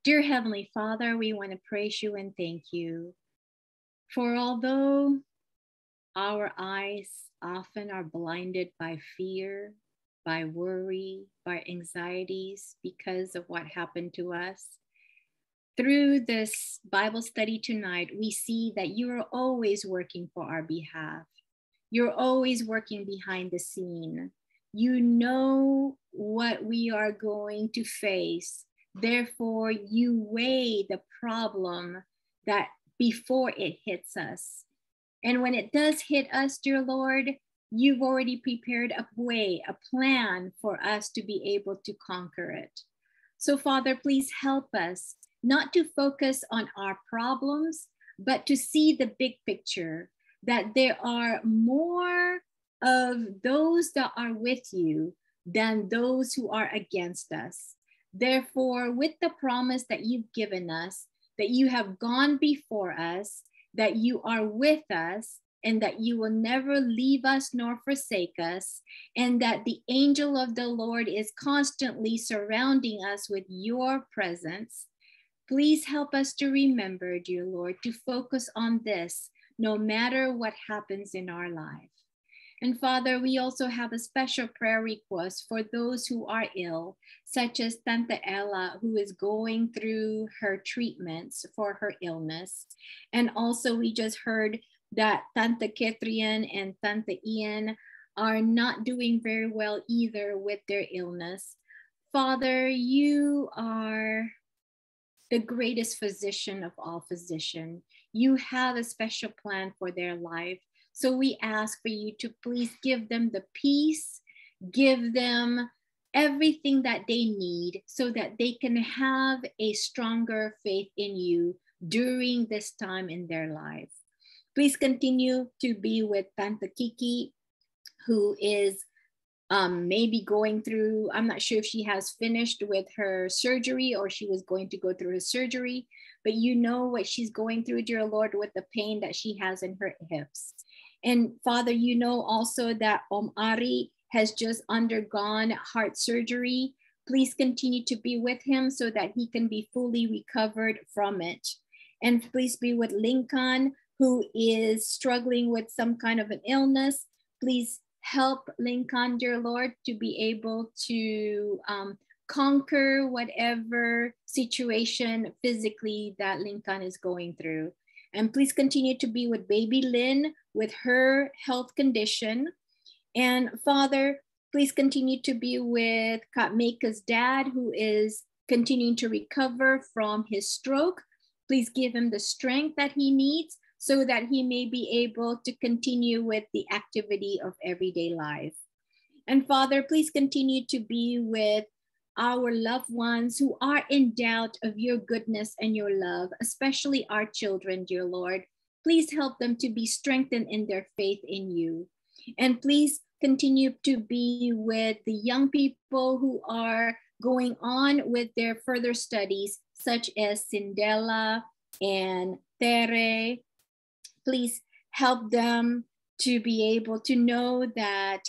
Dear Heavenly Father, we want to praise you and thank you. For although our eyes often are blinded by fear, by worry, by anxieties because of what happened to us, through this Bible study tonight, we see that you are always working for our behalf. You're always working behind the scene. You know what we are going to face. Therefore, you weigh the problem that before it hits us. And when it does hit us, dear Lord, you've already prepared a way, a plan for us to be able to conquer it. So, Father, please help us not to focus on our problems, but to see the big picture, that there are more of those that are with you than those who are against us. Therefore, with the promise that you've given us, that you have gone before us, that you are with us, and that you will never leave us nor forsake us, and that the angel of the Lord is constantly surrounding us with your presence. Please help us to remember, dear Lord, to focus on this no matter what happens in our life. And Father, we also have a special prayer request for those who are ill, such as Tante Ella, who is going through her treatments for her illness. And also we just heard that Tante Catherine and Tante Ian are not doing very well either with their illness. Father, you are the greatest physician of all physicians. You have a special plan for their life. So we ask for you to please give them the peace, give them everything that they need so that they can have a stronger faith in you during this time in their life. Please continue to be with Tante Kiki, who is maybe going through, I'm not sure if she has finished with her surgery or she was going to go through her surgery, but you know what she's going through, dear Lord, with the pain that she has in her hips. And Father, you know also that Ari has just undergone heart surgery. Please continue to be with him so that he can be fully recovered from it. And please be with Lincoln, who is struggling with some kind of an illness. Please help Lincoln, dear Lord, to be able to conquer whatever situation physically that Lincoln is going through. And please continue to be with baby Lynn with her health condition. And Father, please continue to be with Katmeka's dad, who is continuing to recover from his stroke. Please give him the strength that he needs so that he may be able to continue with the activity of everyday life. And Father, please continue to be with our loved ones who are in doubt of your goodness and your love, especially our children, dear Lord. Please help them to be strengthened in their faith in you. And please continue to be with the young people who are going on with their further studies, such as Cindela and Tere. Please help them to be able to know that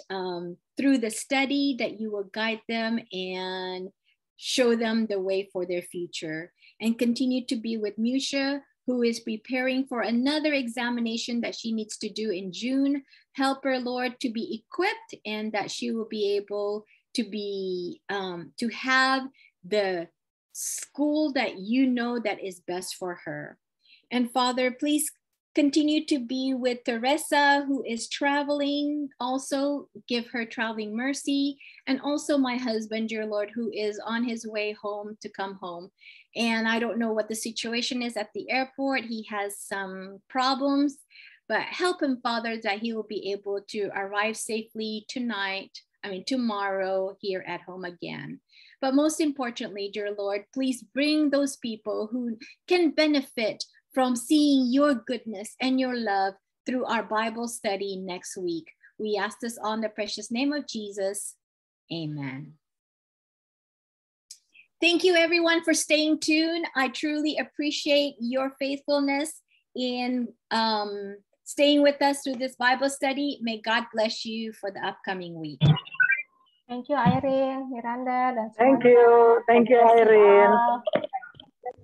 through the study that you will guide them and show them the way for their future. And continue to be with Musha, who is preparing for another examination that she needs to do in June. Help her, Lord, to be equipped and that she will be able to be to have the school that you know that is best for her. And Father, please continue to be with Teresa, who is traveling. Also give her traveling mercy. And also my husband, dear Lord, who is on his way home to come home. And I don't know what the situation is at the airport. He has some problems, but help him, Father, that he will be able to arrive safely tomorrow here at home again. But most importantly, dear Lord, please bring those people who can benefit from seeing your goodness and your love through our Bible study next week. We ask this on the precious name of Jesus. Amen. Thank you, everyone, for staying tuned. I truly appreciate your faithfulness in staying with us through this Bible study. May God bless you for the upcoming week. Thank you, Irene, Miranda, dan Thank you, Irene.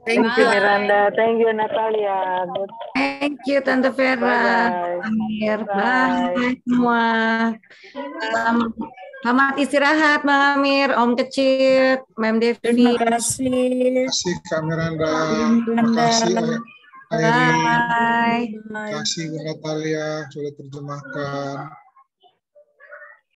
Thank you, Miranda. Thank you, Natalia. Thank you, Tante Vera. Bye-bye. Bye semua. Selamat Selamat istirahat, Bang Amir, Om Kecil, Mem Devi. Terima kasih. Terima kasih Kak Miranda. Terima kasih Airin. Bye. Terima kasih Bu Natalia sudah terjemahkan.